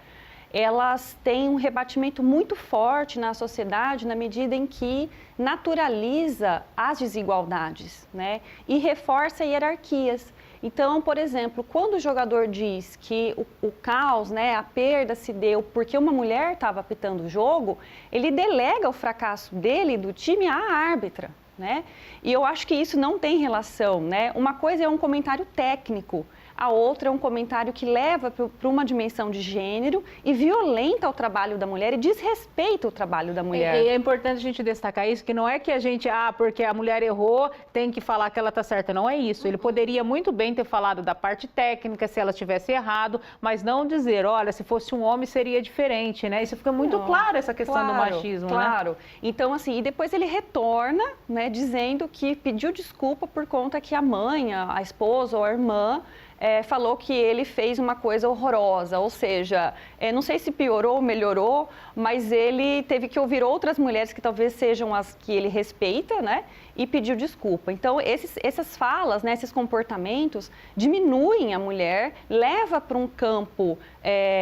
elas têm um rebatimento muito forte na sociedade na medida em que naturaliza as desigualdades, né? E reforça hierarquias. Então, por exemplo, quando o jogador diz que o caos, né, a perda se deu porque uma mulher estava apitando o jogo, ele delega o fracasso dele, do time, à árbitra, né? E eu acho que isso não tem relação, né? Uma coisa é um comentário técnico, a outra é um comentário que leva para uma dimensão de gênero e violenta o trabalho da mulher e desrespeita o trabalho da mulher. É importante a gente destacar isso, que não é que a gente, porque a mulher errou, tem que falar que ela está certa. Não é isso. Ele poderia muito bem ter falado da parte técnica, se ela tivesse errado, mas não dizer, olha, se fosse um homem seria diferente, né? Isso fica muito claro, essa questão do machismo, né? Claro. Então, assim, e depois ele retorna, né, dizendo que pediu desculpa por conta que a mãe, a esposa ou a irmã, falou que ele fez uma coisa horrorosa, ou seja, não sei se piorou ou melhorou, mas ele teve que ouvir outras mulheres que talvez sejam as que ele respeita, né, e pediu desculpa. Então, essas falas, né, esses comportamentos diminuem a mulher, leva para um campo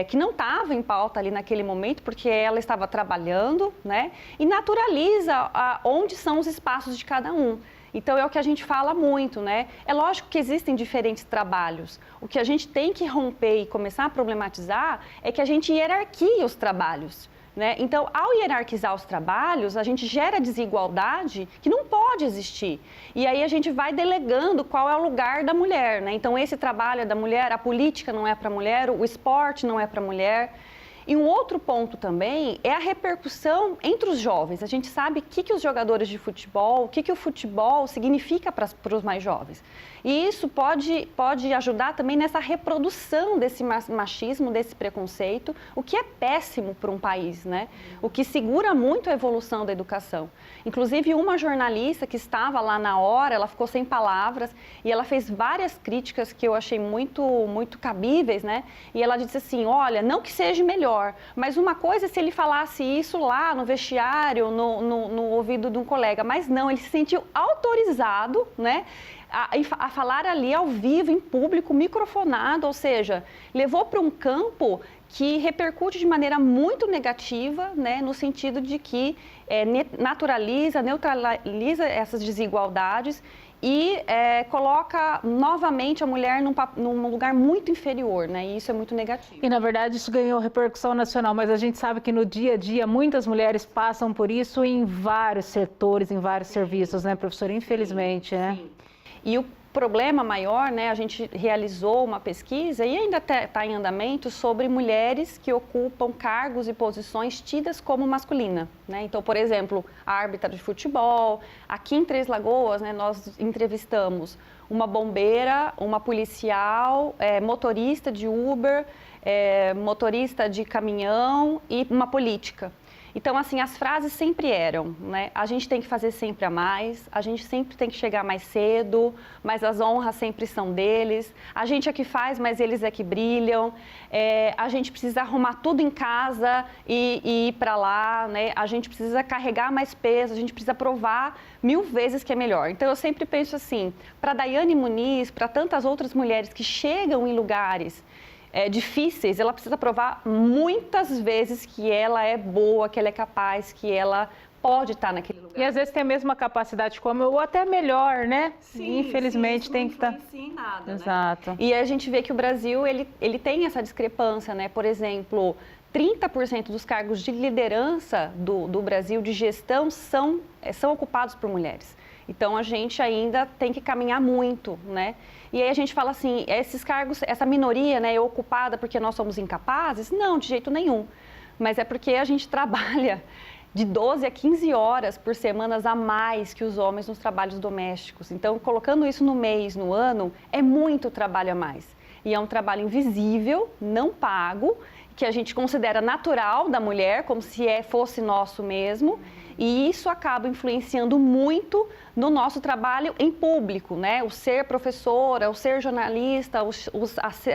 que não estava em pauta ali naquele momento, porque ela estava trabalhando, né, e naturaliza onde são os espaços de cada um. Então, é o que a gente fala muito, né? É lógico que existem diferentes trabalhos. O que a gente tem que romper e começar a problematizar é que a gente hierarquia os trabalhos, né? Então, ao hierarquizar os trabalhos, a gente gera desigualdade que não pode existir. E aí a gente vai delegando qual é o lugar da mulher, né? Então, esse trabalho é da mulher, a política não é para a mulher, o esporte não é para a mulher. E um outro ponto também é a repercussão entre os jovens. A gente sabe o que os jogadores de futebol, o que o futebol significa para os mais jovens. E isso pode ajudar também nessa reprodução desse machismo, desse preconceito, o que é péssimo para um país, né? O que segura muito a evolução da educação. Inclusive, uma jornalista que estava lá na hora, ela ficou sem palavras e ela fez várias críticas que eu achei muito cabíveis, né? E ela disse assim, olha, não que seja melhor, mas uma coisa é se ele falasse isso lá no vestiário, no ouvido de um colega, mas não, ele se sentiu autorizado, né? A falar ali ao vivo, em público, microfonado, ou seja, levou para um campo que repercute de maneira muito negativa, né, no sentido de que neutraliza essas desigualdades e coloca novamente a mulher num lugar muito inferior, né? E isso é muito negativo. E, na verdade, isso ganhou repercussão nacional, mas a gente sabe que no dia a dia muitas mulheres passam por isso em vários setores, em vários serviços, né, professora? Infelizmente, né? Sim. E o problema maior, né, a gente realizou uma pesquisa e ainda está em andamento sobre mulheres que ocupam cargos e posições tidas como masculina, né? Então, por exemplo, a árbitra de futebol. Aqui em Três Lagoas, né, nós entrevistamos uma bombeira, uma policial, motorista de Uber, motorista de caminhão e uma política. Então, assim, as frases sempre eram, né? A gente tem que fazer sempre a mais, a gente sempre tem que chegar mais cedo, mas as honras sempre são deles. A gente é que faz, mas eles é que brilham. A gente precisa arrumar tudo em casa e ir para lá, né? A gente precisa carregar mais peso, a gente precisa provar 1000 vezes que é melhor. Então, eu sempre penso assim, para Daiane Muniz, para tantas outras mulheres que chegam em lugares difíceis, ela precisa provar muitas vezes que ela é boa, que ela é capaz, que ela pode estar naquele lugar. E às vezes tem a mesma capacidade como eu, ou até melhor, né? Sim, infelizmente sim, tem que estar. Em nada, exato. Né? E a gente vê que o Brasil ele tem essa discrepância, né? Por exemplo, 30% dos cargos de liderança do Brasil, de gestão, são ocupados por mulheres. Então, a gente ainda tem que caminhar muito, né? E aí a gente fala assim, esses cargos, essa minoria, né, é ocupada porque nós somos incapazes? Não, de jeito nenhum. Mas é porque a gente trabalha de 12 a 15 horas por semana a mais que os homens nos trabalhos domésticos. Então, colocando isso no mês, no ano, é muito trabalho a mais. E é um trabalho invisível, não pago, que a gente considera natural da mulher, como se fosse nosso mesmo, e isso acaba influenciando muito no nosso trabalho em público, né? O ser professora, o ser jornalista,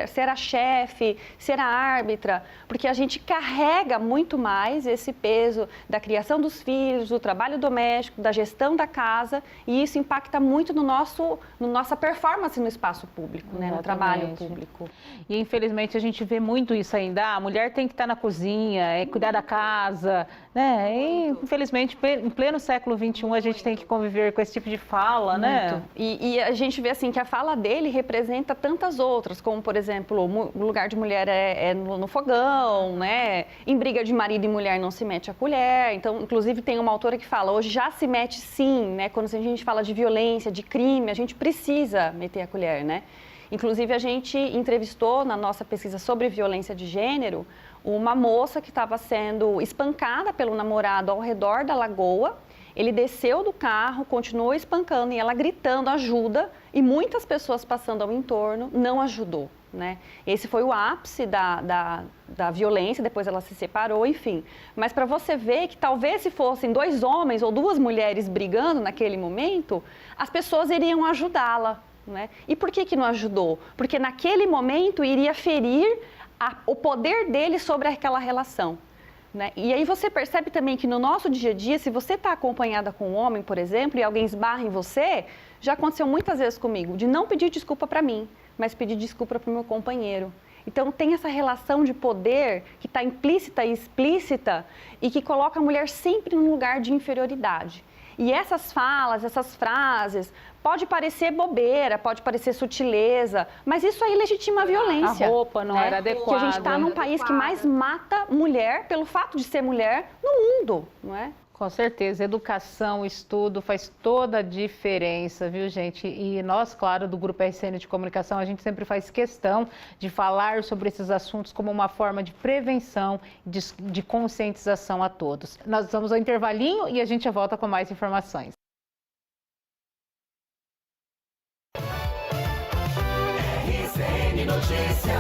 ser a chefe, ser a árbitra, porque a gente carrega muito mais esse peso da criação dos filhos, do trabalho doméstico, da gestão da casa, e isso impacta muito no nossa performance no espaço público, né? No trabalho público. E infelizmente a gente vê muito isso ainda. A mulher tem que estar na cozinha, cuidar da casa, né? E infelizmente em pleno século XXI a gente tem que conviver com esse tipo de fala, né? E a gente vê assim que a fala dele representa tantas outras, como por exemplo, o lugar de mulher é no fogão, né? Em briga de marido e mulher não se mete a colher. Então, inclusive tem uma autora que fala, hoje já se mete sim, né? Quando a gente fala de violência, de crime, a gente precisa meter a colher, né? Inclusive a gente entrevistou na nossa pesquisa sobre violência de gênero uma moça que estava sendo espancada pelo namorado ao redor da lagoa. Ele desceu do carro, continuou espancando e ela gritando ajuda, e muitas pessoas passando ao entorno não ajudou, né? Esse foi o ápice da violência, depois ela se separou, enfim. Mas para você ver que talvez se fossem 2 homens ou 2 mulheres brigando naquele momento, as pessoas iriam ajudá-la, né? E por que não ajudou? Porque naquele momento iria ferir o poder dele sobre aquela relação. Né? E aí você percebe também que no nosso dia a dia, se você está acompanhada com um homem, por exemplo, e alguém esbarra em você, já aconteceu muitas vezes comigo, de não pedir desculpa para mim, mas pedir desculpa para o meu companheiro. Então tem essa relação de poder que está implícita e explícita e que coloca a mulher sempre num lugar de inferioridade. E essas falas, essas frases, pode parecer bobeira, pode parecer sutileza, mas isso aí legitima a violência. A roupa não era adequada. Porque a gente está num país que mais mata mulher pelo fato de ser mulher no mundo, não é? Com certeza, educação, estudo faz toda a diferença, viu, gente? E nós, claro, do Grupo RCN de Comunicação, a gente sempre faz questão de falar sobre esses assuntos como uma forma de prevenção, de conscientização a todos. Nós vamos ao intervalinho e a gente já volta com mais informações. RCN Notícias.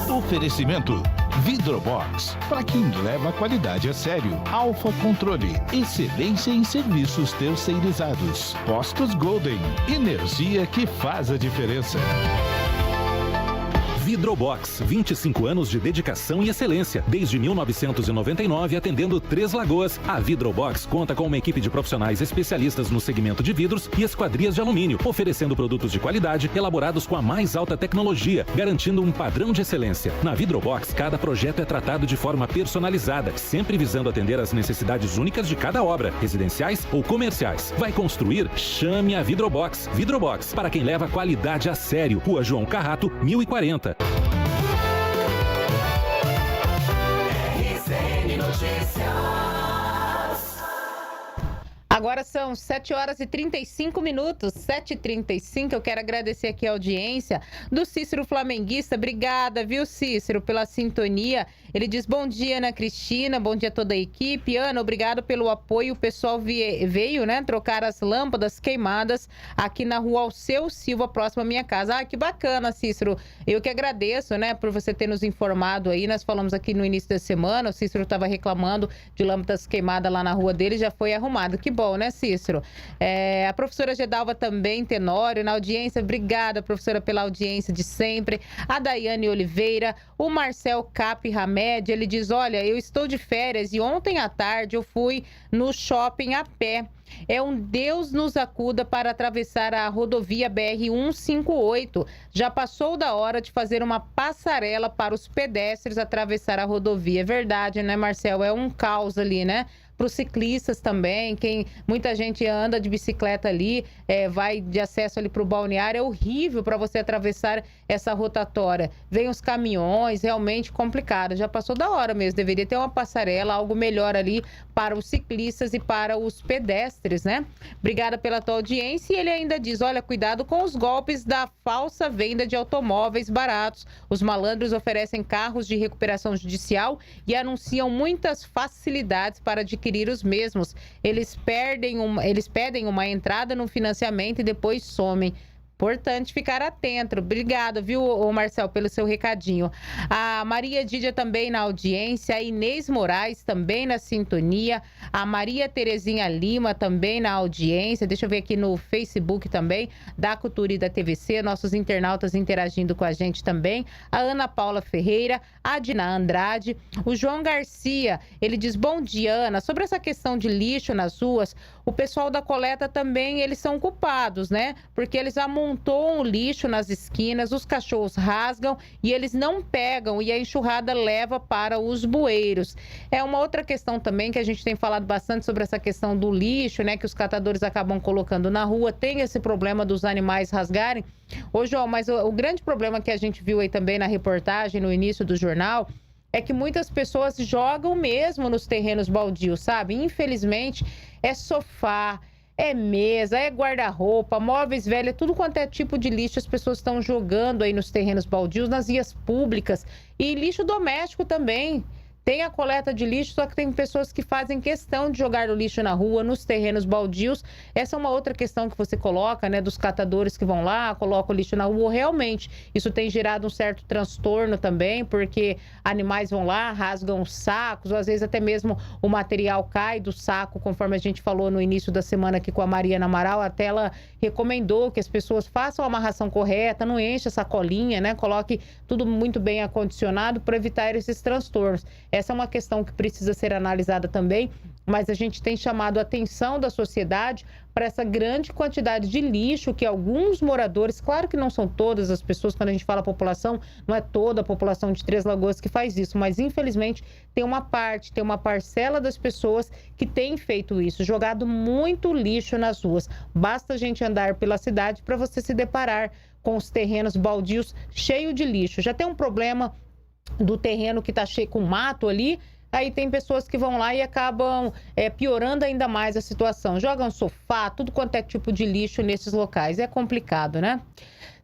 Oferecimento Vidrobox, para quem leva a qualidade a sério. Alfa Controle, excelência em serviços terceirizados. Postos Golden, energia que faz a diferença. Vidrobox, 25 anos de dedicação e excelência. Desde 1999, atendendo 3 Lagoas, a Vidrobox conta com uma equipe de profissionais especialistas no segmento de vidros e esquadrias de alumínio, oferecendo produtos de qualidade elaborados com a mais alta tecnologia, garantindo um padrão de excelência. Na Vidrobox, cada projeto é tratado de forma personalizada, sempre visando atender às necessidades únicas de cada obra, residenciais ou comerciais. Vai construir? Chame a Vidrobox. Vidrobox, para quem leva a qualidade a sério. Rua João Carrato, 1040. RCN Notícias. Agora são 7h35, 7h35. Eu quero agradecer aqui a audiência do Cícero Flamenguista. Obrigada, viu, Cícero, pela sintonia. Ele diz: bom dia, Ana Cristina, bom dia a toda a equipe. Ana, obrigado pelo apoio. O pessoal veio, né, trocar as lâmpadas queimadas aqui na rua Alceu Silva, próximo à minha casa. Ah, que bacana, Cícero. Eu que agradeço, né, por você ter nos informado aí. Nós falamos aqui no início da semana, o Cícero estava reclamando de lâmpadas queimadas lá na rua dele, já foi arrumado. Que bom, né, Cícero? A professora Gedalva também, Tenório, na audiência. Obrigada, professora, pela audiência de sempre. A Daiane Oliveira, o Marcel Cap Hamed, ele diz: olha, eu estou de férias e ontem à tarde eu fui no shopping a pé. É um Deus nos acuda para atravessar a rodovia BR-158. Já passou da hora de fazer uma passarela para os pedestres atravessar a rodovia. É verdade, né, Marcel? É um caos ali, né? Para os ciclistas também, muita gente anda de bicicleta ali, vai de acesso ali para o balneário, é horrível para você atravessar essa rotatória. Vem os caminhões, realmente complicado. Já passou da hora mesmo, deveria ter uma passarela, algo melhor ali para os ciclistas e para os pedestres, né? Obrigada pela tua audiência. E ele ainda diz: olha, cuidado com os golpes da falsa venda de automóveis baratos. Os malandros oferecem carros de recuperação judicial e anunciam muitas facilidades para adquirir os mesmos. Eles pedem uma entrada no financiamento e depois somem. Importante ficar atento. Obrigada, viu, Marcel, pelo seu recadinho. A Maria Dídia também na audiência, a Inês Moraes também na sintonia, a Maria Terezinha Lima também na audiência. Deixa eu ver aqui no Facebook também, da Cultura e da TVC, nossos internautas interagindo com a gente também. A Ana Paula Ferreira, a Dina Andrade, o João Garcia, ele diz: bom dia, Ana. Sobre essa questão de lixo nas ruas, o pessoal da coleta também, eles são culpados, né? Porque eles amontoam o lixo nas esquinas, os cachorros rasgam e eles não pegam e a enxurrada leva para os bueiros. É uma outra questão também que a gente tem falado bastante sobre essa questão do lixo, né? Que os catadores acabam colocando na rua, tem esse problema dos animais rasgarem. Ô, João, mas o grande problema que a gente viu aí também na reportagem, no início do jornal, é que muitas pessoas jogam mesmo nos terrenos baldios, sabe? Infelizmente, é sofá, é mesa, é guarda-roupa, móveis velhos, tudo quanto é tipo de lixo as pessoas estão jogando aí nos terrenos baldios, nas vias públicas. E lixo doméstico também. Tem a coleta de lixo, só que tem pessoas que fazem questão de jogar o lixo na rua, nos terrenos baldios. Essa é uma outra questão que você coloca, né, dos catadores que vão lá, colocam o lixo na rua. Realmente, isso tem gerado um certo transtorno também, porque animais vão lá, rasgam os sacos, ou às vezes até mesmo o material cai do saco, conforme a gente falou no início da semana aqui com a Mariana Amaral. Até ela recomendou que as pessoas façam a amarração correta, não enche a sacolinha, né, coloque tudo muito bem acondicionado para evitar esses transtornos. Essa é uma questão que precisa ser analisada também, mas a gente tem chamado a atenção da sociedade para essa grande quantidade de lixo que alguns moradores, claro que não são todas as pessoas, quando a gente fala população, não é toda a população de Três Lagoas que faz isso, mas infelizmente tem uma parcela das pessoas que tem feito isso, jogado muito lixo nas ruas. Basta a gente andar pela cidade para você se deparar com os terrenos baldios cheios de lixo. Já tem um problema do terreno que está cheio com mato ali, aí tem pessoas que vão lá e acabam piorando ainda mais a situação. Jogam sofá, tudo quanto é tipo de lixo nesses locais. É complicado, né?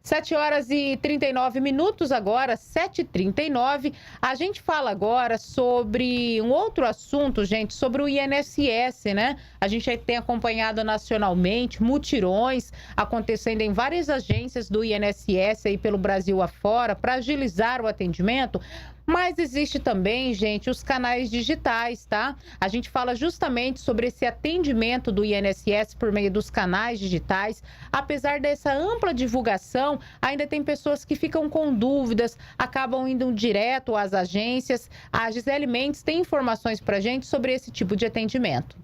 7h39 agora, 7h39. A gente fala agora sobre um outro assunto, gente, sobre o INSS, né? A gente tem acompanhado nacionalmente mutirões acontecendo em várias agências do INSS aí pelo Brasil afora para agilizar o atendimento. Mas existe também, gente, os canais digitais, tá? A gente fala justamente sobre esse atendimento do INSS por meio dos canais digitais. Apesar dessa ampla divulgação, ainda tem pessoas que ficam com dúvidas, acabam indo direto às agências. A Gisele Mendes tem informações pra gente sobre esse tipo de atendimento.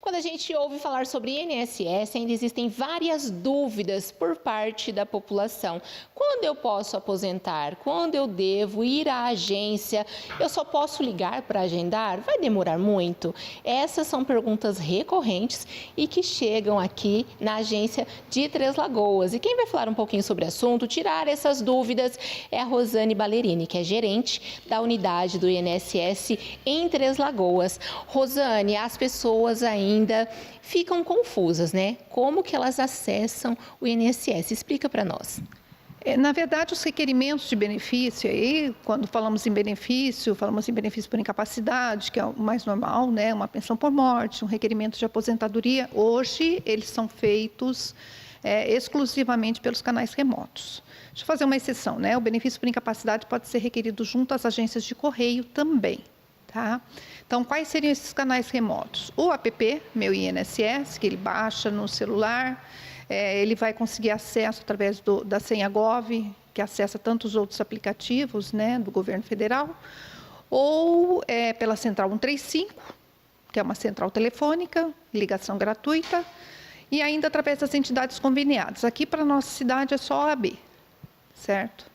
Quando a gente ouve falar sobre INSS, ainda existem várias dúvidas por parte da população. Quando eu posso aposentar? Quando eu devo ir à agência? Eu só posso ligar para agendar? Vai demorar muito? Essas são perguntas recorrentes e que chegam aqui na agência de Três Lagoas. E quem vai falar um pouquinho sobre o assunto, tirar essas dúvidas, é a Rosane Ballerini, que é gerente da unidade do INSS em Três Lagoas. Rosane, as pessoas ainda ficam confusas, né? Como que elas acessam o INSS? Explica para nós. Na verdade, os requerimentos de benefício, aí, quando falamos em benefício por incapacidade, que é o mais normal, né? Uma pensão por morte, um requerimento de aposentadoria, hoje eles são feitos exclusivamente pelos canais remotos. Deixa eu fazer uma exceção, né? O benefício por incapacidade pode ser requerido junto às agências de correio também. Tá? Então, quais seriam esses canais remotos? O app, Meu INSS, que ele baixa no celular, ele vai conseguir acesso através da senha Gov, que acessa tantos outros aplicativos, né, do governo federal, ou pela central 135, que é uma central telefônica, ligação gratuita, e ainda através das entidades conveniadas. Aqui para a nossa cidade é só a OAB, certo?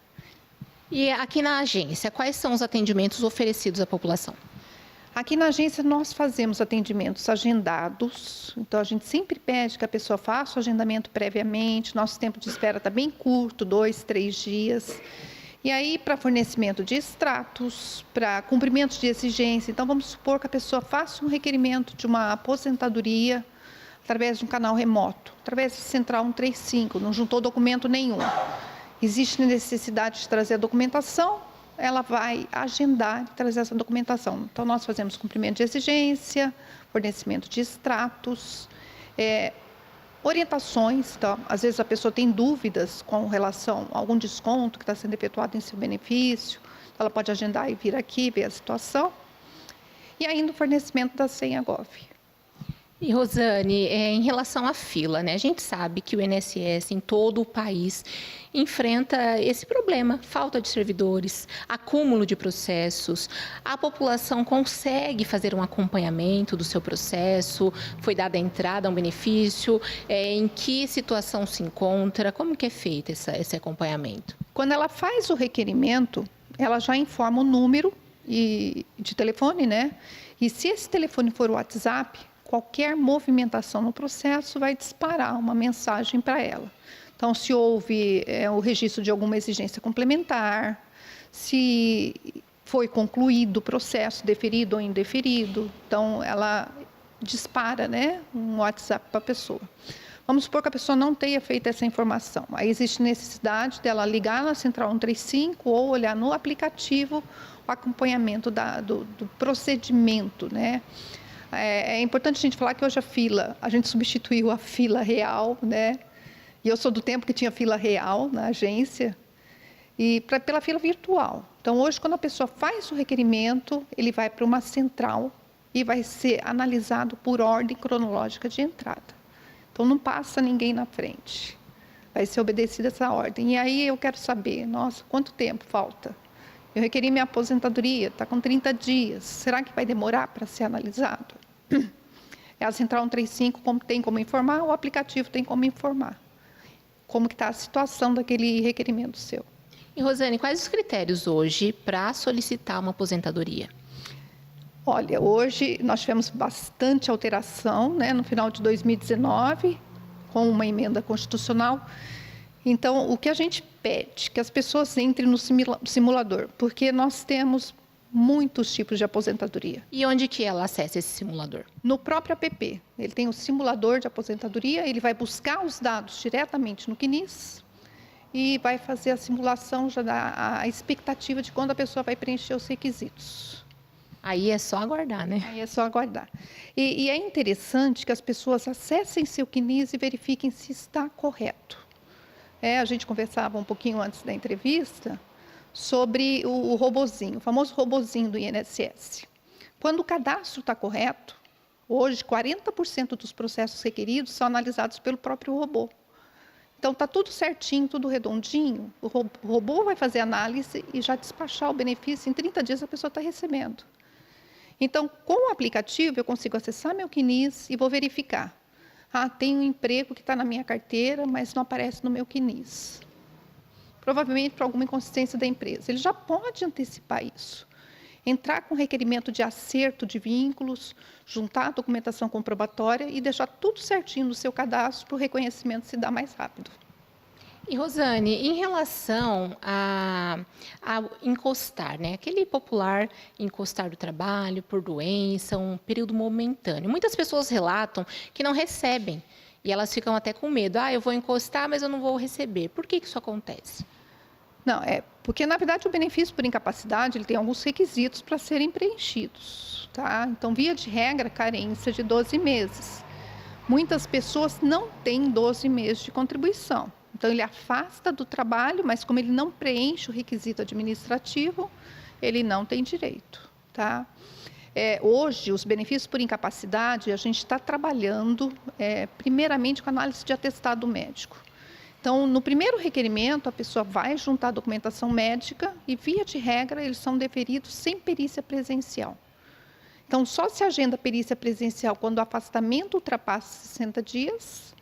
E aqui na agência, quais são os atendimentos oferecidos à população? Aqui na agência nós fazemos atendimentos agendados, então a gente sempre pede que a pessoa faça o agendamento previamente, nosso tempo de espera está bem curto, 2, 3 dias. E aí, para fornecimento de extratos, para cumprimentos de exigência, então vamos supor que a pessoa faça um requerimento de uma aposentadoria através de um canal remoto, através da central 135, não juntou documento nenhum. Existe necessidade de trazer a documentação, ela vai agendar e trazer essa documentação. Então, nós fazemos cumprimento de exigência, fornecimento de extratos, orientações, tá? Às vezes a pessoa tem dúvidas com relação a algum desconto que está sendo efetuado em seu benefício, ela pode agendar e vir aqui, ver a situação. E ainda o fornecimento da senha Gov. E Rosane, em relação à fila, né? A gente sabe que o INSS em todo o país enfrenta esse problema, falta de servidores, acúmulo de processos. A população consegue fazer um acompanhamento do seu processo? Foi dada a entrada a um benefício? Em que situação se encontra? Como que é feito esse acompanhamento? Quando ela faz o requerimento, ela já informa o número de telefone, né? E se esse telefone for o WhatsApp, qualquer movimentação no processo vai disparar uma mensagem para ela. Então, se houve o registro de alguma exigência complementar, se foi concluído o processo, deferido ou indeferido, então ela dispara, né, um WhatsApp para a pessoa. Vamos supor que a pessoa não tenha feito essa informação. Aí existe necessidade dela ligar na Central 135 ou olhar no aplicativo o acompanhamento do procedimento, né? É importante a gente falar que hoje a gente substituiu a fila real, né? E eu sou do tempo que tinha fila real na agência, e pela fila virtual. Então, hoje, quando a pessoa faz o requerimento, ele vai para uma central e vai ser analisado por ordem cronológica de entrada. Então, não passa ninguém na frente. Vai ser obedecida essa ordem. E aí eu quero saber, nossa, quanto tempo falta? Eu requeri minha aposentadoria, está com 30 dias. Será que vai demorar para ser analisado? A Central 135 tem como informar, o aplicativo tem como informar. Como que está a situação daquele requerimento seu. E Rosane, quais os critérios hoje para solicitar uma aposentadoria? Olha, hoje nós tivemos bastante alteração, né, no final de 2019, com uma emenda constitucional. Então, o que a gente pede? Que as pessoas entrem no simulador, porque nós temos muitos tipos de aposentadoria. E onde que ela acessa esse simulador? No próprio app. Ele tem o simulador de aposentadoria, ele vai buscar os dados diretamente no CNIS e vai fazer a simulação, já dá a expectativa de quando a pessoa vai preencher os requisitos. Aí é só aguardar, né? Aí é só aguardar. E é interessante que as pessoas acessem seu CNIS e verifiquem se está correto. A gente conversava um pouquinho antes da entrevista sobre o robozinho, o famoso robozinho do INSS. Quando o cadastro está correto, hoje 40% dos processos requeridos são analisados pelo próprio robô. Então está tudo certinho, tudo redondinho, o robô vai fazer a análise e já despachar o benefício, em 30 dias a pessoa está recebendo. Então, com o aplicativo eu consigo acessar meu CNIS e vou verificar. Tem um emprego que está na minha carteira, mas não aparece no meu CNIS. Provavelmente por alguma inconsistência da empresa. Ele já pode antecipar isso. Entrar com requerimento de acerto de vínculos, juntar a documentação comprobatória e deixar tudo certinho no seu cadastro para o reconhecimento se dar mais rápido. E Rosane, em relação a encostar, né? Aquele popular encostar do trabalho por doença, um período momentâneo. Muitas pessoas relatam que não recebem e elas ficam até com medo. Eu vou encostar, mas eu não vou receber. Por que isso acontece? Não, porque na verdade o benefício por incapacidade ele tem alguns requisitos para serem preenchidos, tá? Então, via de regra, carência de 12 meses. Muitas pessoas não têm 12 meses de contribuição. Então, ele afasta do trabalho, mas como ele não preenche o requisito administrativo, ele não tem direito, tá? Hoje, os benefícios por incapacidade, a gente está trabalhando, primeiramente, com análise de atestado médico. Então, no primeiro requerimento, a pessoa vai juntar a documentação médica e, via de regra, eles são deferidos sem perícia presencial. Então, só se agenda perícia presencial quando o afastamento ultrapassa 60 dias,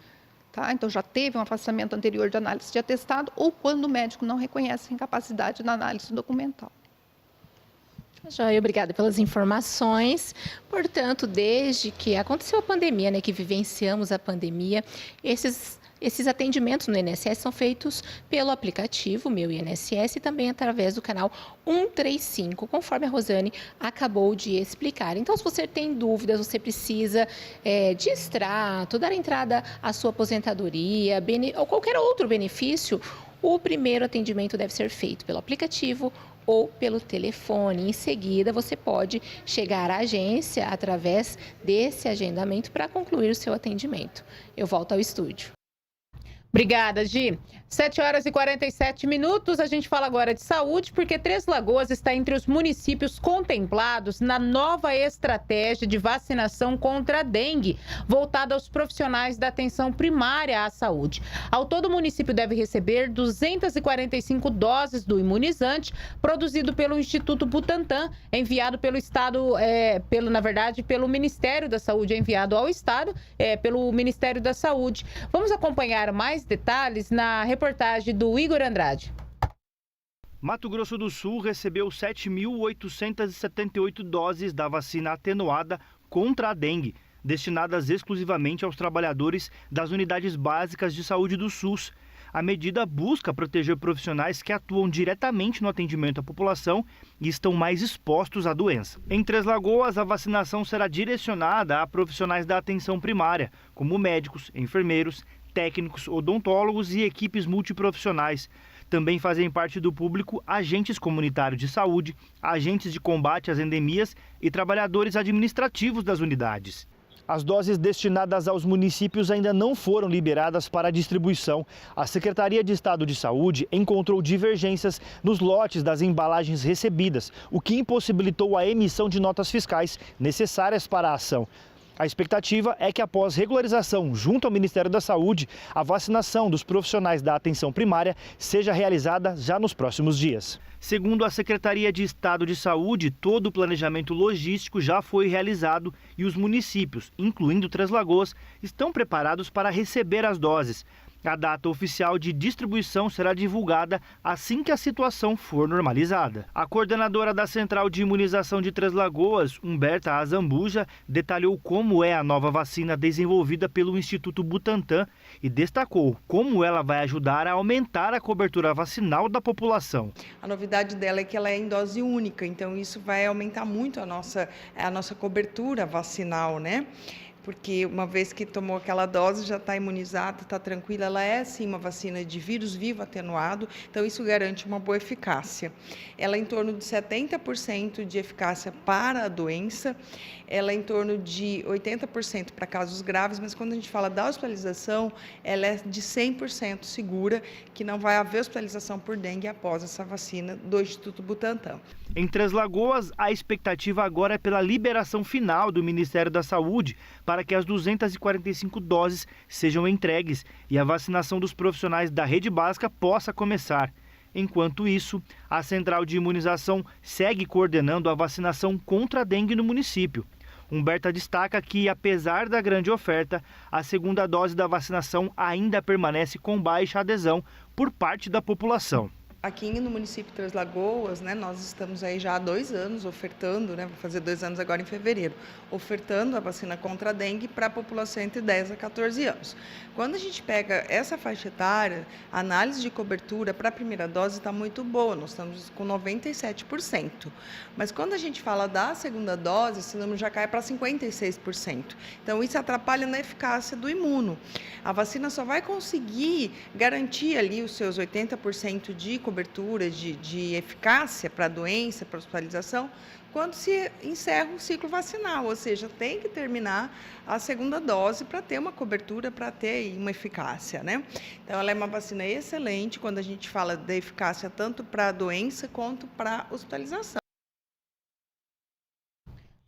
tá? Então, já teve um afastamento anterior de análise de atestado ou quando o médico não reconhece a incapacidade na análise documental. Joia, obrigada pelas informações. Portanto, desde que aconteceu a pandemia, né, que vivenciamos a pandemia, esses atendimentos no INSS são feitos pelo aplicativo Meu INSS e também através do canal 135, conforme a Rosane acabou de explicar. Então, se você tem dúvidas, você precisa de extrato, dar entrada à sua aposentadoria ou qualquer outro benefício, o primeiro atendimento deve ser feito pelo aplicativo ou pelo telefone. Em seguida, você pode chegar à agência através desse agendamento para concluir o seu atendimento. Eu volto ao estúdio. Obrigada, Gi. 7h47. A gente fala agora de saúde, porque Três Lagoas está entre os municípios contemplados na nova estratégia de vacinação contra a dengue, voltada aos profissionais da atenção primária à saúde. Ao todo, o município deve receber 245 doses do imunizante produzido pelo Instituto Butantan, enviado pelo Estado, pelo Ministério da Saúde, enviado ao Estado, pelo Ministério da Saúde. Vamos acompanhar mais detalhes na reportagem do Igor Andrade. Mato Grosso do Sul recebeu 7.878 doses da vacina atenuada contra a dengue, destinadas exclusivamente aos trabalhadores das unidades básicas de saúde do SUS. A medida busca proteger profissionais que atuam diretamente no atendimento à população e estão mais expostos à doença. Em Três Lagoas, a vacinação será direcionada a profissionais da atenção primária, como médicos, enfermeiros, técnicos, odontólogos e equipes multiprofissionais. Também fazem parte do público agentes comunitários de saúde, agentes de combate às endemias e trabalhadores administrativos das unidades. As doses destinadas aos municípios ainda não foram liberadas para distribuição. A Secretaria de Estado de Saúde encontrou divergências nos lotes das embalagens recebidas, o que impossibilitou a emissão de notas fiscais necessárias para a ação. A expectativa é que, após regularização junto ao Ministério da Saúde, a vacinação dos profissionais da atenção primária seja realizada já nos próximos dias. Segundo a Secretaria de Estado de Saúde, todo o planejamento logístico já foi realizado e os municípios, incluindo Três Lagoas, estão preparados para receber as doses. A data oficial de distribuição será divulgada assim que a situação for normalizada. A coordenadora da Central de Imunização de Três Lagoas, Humberta Azambuja, detalhou como é a nova vacina desenvolvida pelo Instituto Butantan e destacou como ela vai ajudar a aumentar a cobertura vacinal da população. A novidade dela é que ela é em dose única, então isso vai aumentar muito a nossa cobertura vacinal, né? Porque uma vez que tomou aquela dose, já está imunizada, está tranquila, ela é sim uma vacina de vírus vivo atenuado, então isso garante uma boa eficácia. Ela é em torno de 70% de eficácia para a doença, ela é em torno de 80% para casos graves, mas quando a gente fala da hospitalização, ela é de 100% segura, que não vai haver hospitalização por dengue após essa vacina do Instituto Butantan. Em Três Lagoas, a expectativa agora é pela liberação final do Ministério da Saúde para que as 245 doses sejam entregues e a vacinação dos profissionais da rede básica possa começar. Enquanto isso, a Central de Imunização segue coordenando a vacinação contra a dengue no município. Humberta destaca que, apesar da grande oferta, a segunda dose da vacinação ainda permanece com baixa adesão por parte da população. Aqui no município de Três Lagoas, né, nós estamos aí já há 2 anos ofertando, né, vou fazer 2 anos agora em fevereiro, ofertando a vacina contra a dengue para a população entre 10 a 14 anos. Quando a gente pega essa faixa etária, a análise de cobertura para a primeira dose está muito boa, nós estamos com 97%. Mas quando a gente fala da segunda dose, esse número já cai para 56%. Então isso atrapalha na eficácia do imuno. A vacina só vai conseguir garantir ali os seus 80% de cobertura, de eficácia para a doença, para a hospitalização, quando se encerra o ciclo vacinal, ou seja, tem que terminar a segunda dose para ter uma cobertura, para ter uma eficácia, né? Então, ela é uma vacina excelente quando a gente fala da eficácia tanto para a doença quanto para a hospitalização.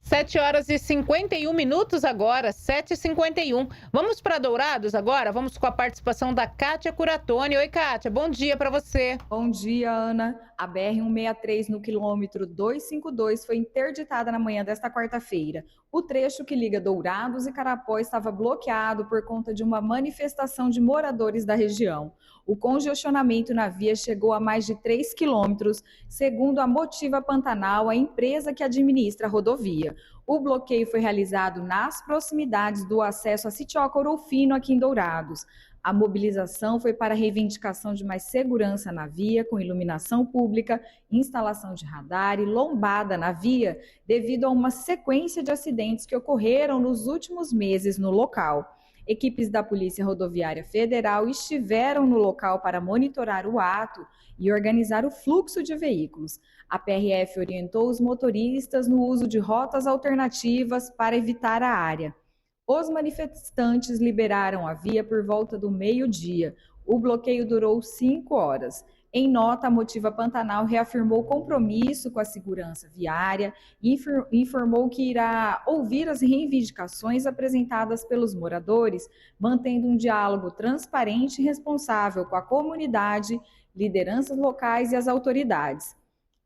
7h51 agora, 7h51. Vamos para Dourados agora? Vamos com a participação da Kátia Curatoni. Oi, Kátia, bom dia para você. Bom dia, Ana. A BR-163 no quilômetro 252 foi interditada na manhã desta quarta-feira. O trecho que liga Dourados e Carapó estava bloqueado por conta de uma manifestação de moradores da região. O congestionamento na via chegou a mais de 3 quilômetros, segundo a Motiva Pantanal, a empresa que administra a rodovia. O bloqueio foi realizado nas proximidades do acesso a Sitió Corofino, aqui em Dourados. A mobilização foi para a reivindicação de mais segurança na via, com iluminação pública, instalação de radar e lombada na via, devido a uma sequência de acidentes que ocorreram nos últimos meses no local. Equipes da Polícia Rodoviária Federal estiveram no local para monitorar o ato e organizar o fluxo de veículos. A PRF orientou os motoristas no uso de rotas alternativas para evitar a área. Os manifestantes liberaram a via por volta do meio-dia. O bloqueio durou 5 horas. Em nota, a Motiva Pantanal reafirmou compromisso com a segurança viária e informou que irá ouvir as reivindicações apresentadas pelos moradores, mantendo um diálogo transparente e responsável com a comunidade, lideranças locais e as autoridades.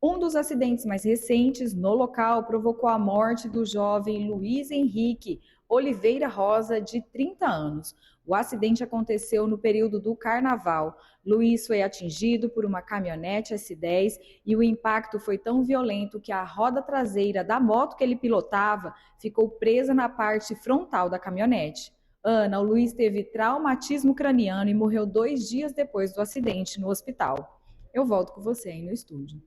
Um dos acidentes mais recentes no local provocou a morte do jovem Luiz Henrique Oliveira Rosa, de 30 anos. O acidente aconteceu no período do Carnaval. Luiz foi atingido por uma caminhonete S10 e o impacto foi tão violento que a roda traseira da moto que ele pilotava ficou presa na parte frontal da caminhonete. Ana, o Luiz teve traumatismo craniano e morreu 2 dias depois do acidente no hospital. Eu volto com você aí no estúdio.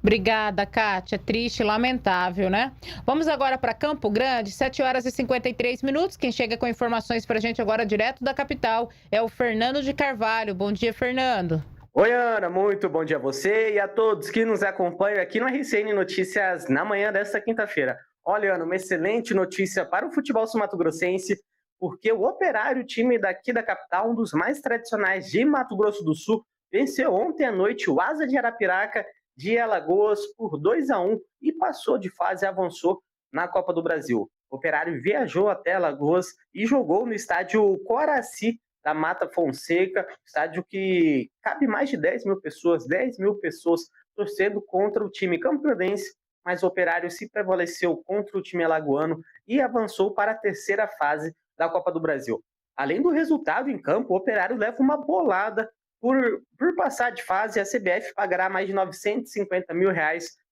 Obrigada, Kátia. Triste e lamentável, né? Vamos agora para Campo Grande, 7 horas e 53 minutos. Quem chega com informações para a gente agora direto da capital é o Fernando de Carvalho. Bom dia, Fernando. Oi, Ana. Muito bom dia a você e a todos que nos acompanham aqui no RCN Notícias na manhã desta quinta-feira. Olha, Ana, uma excelente notícia para o futebol sul-mato-grossense, porque o Operário, time daqui da capital, um dos mais tradicionais de Mato Grosso do Sul, venceu ontem à noite o Asa de Arapiraca de Alagoas por 2-1 e passou de fase e avançou na Copa do Brasil. O Operário viajou até Alagoas e jogou no estádio Coraci da Mata Fonseca, estádio que cabe mais de 10 mil pessoas torcendo contra o time campinense, mas o Operário se prevaleceu contra o time alagoano e avançou para a terceira fase da Copa do Brasil. Além do resultado em campo, o Operário leva uma bolada. Por passar de fase, a CBF pagará mais de R$950 mil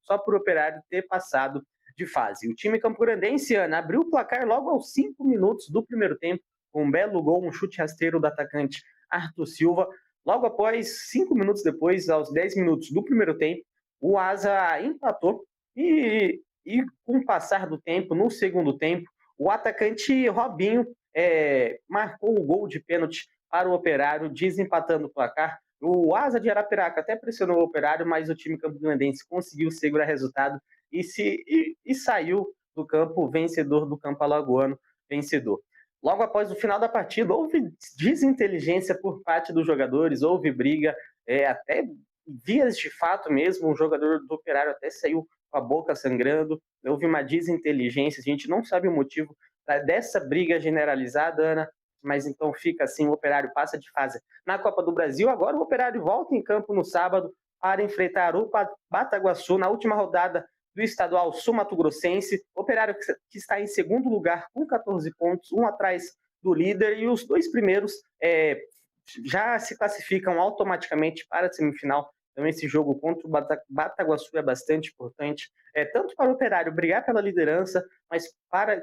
só por Operário ter passado de fase. O time campograndense, Ana, abriu o placar logo aos 5 minutos do primeiro tempo, com um belo gol, um chute rasteiro do atacante Arthur Silva. Logo após, 5 minutos depois, aos 10 minutos do primeiro tempo, o Asa empatou e com o passar do tempo, no segundo tempo, o atacante Robinho marcou o gol de pênalti para o Operário, desempatando o placar. O Asa de Arapiraca até pressionou o Operário, mas o time campograndense conseguiu segurar o resultado e saiu do campo vencedor, do campo alagoano vencedor. Logo após o final da partida, houve desinteligência por parte dos jogadores, houve briga, até vias de fato mesmo, o jogador do Operário até saiu com a boca sangrando, houve uma desinteligência, a gente não sabe o motivo dessa briga generalizada, Ana, mas então fica assim, o Operário passa de fase na Copa do Brasil. Agora o Operário volta em campo no sábado para enfrentar o Bataguaçu na última rodada do estadual sul-mato-grossense. Operário que está em segundo lugar com 14 pontos, um atrás do líder, e os 2 primeiros já se classificam automaticamente para a semifinal. Então esse jogo contra o Bataguaçu é bastante importante, tanto para o Operário brigar pela liderança, mas para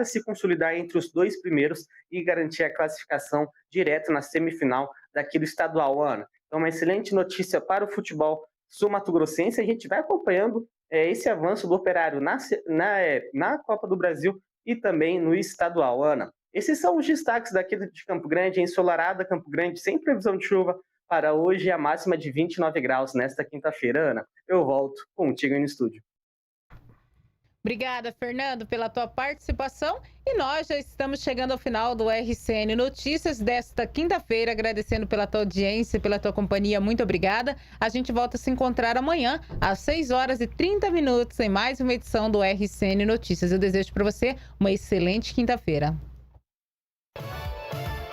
se consolidar entre os 2 primeiros e garantir a classificação direto na semifinal daqui do estadual, Ana. Então uma excelente notícia para o futebol sul-mato-grossense. A gente vai acompanhando esse avanço do Operário na Copa do Brasil e também no estadual, Ana. Esses são os destaques daqui de Campo Grande, ensolarada Campo Grande, sem previsão de chuva para hoje, a máxima de 29 graus nesta quinta-feira. Ana, eu volto contigo aí no estúdio. Obrigada, Fernando, pela tua participação. E nós já estamos chegando ao final do RCN Notícias desta quinta-feira, agradecendo pela tua audiência, pela tua companhia. Muito obrigada. A gente volta a se encontrar amanhã, às 6 horas e 30 minutos, em mais uma edição do RCN Notícias. Eu desejo para você uma excelente quinta-feira.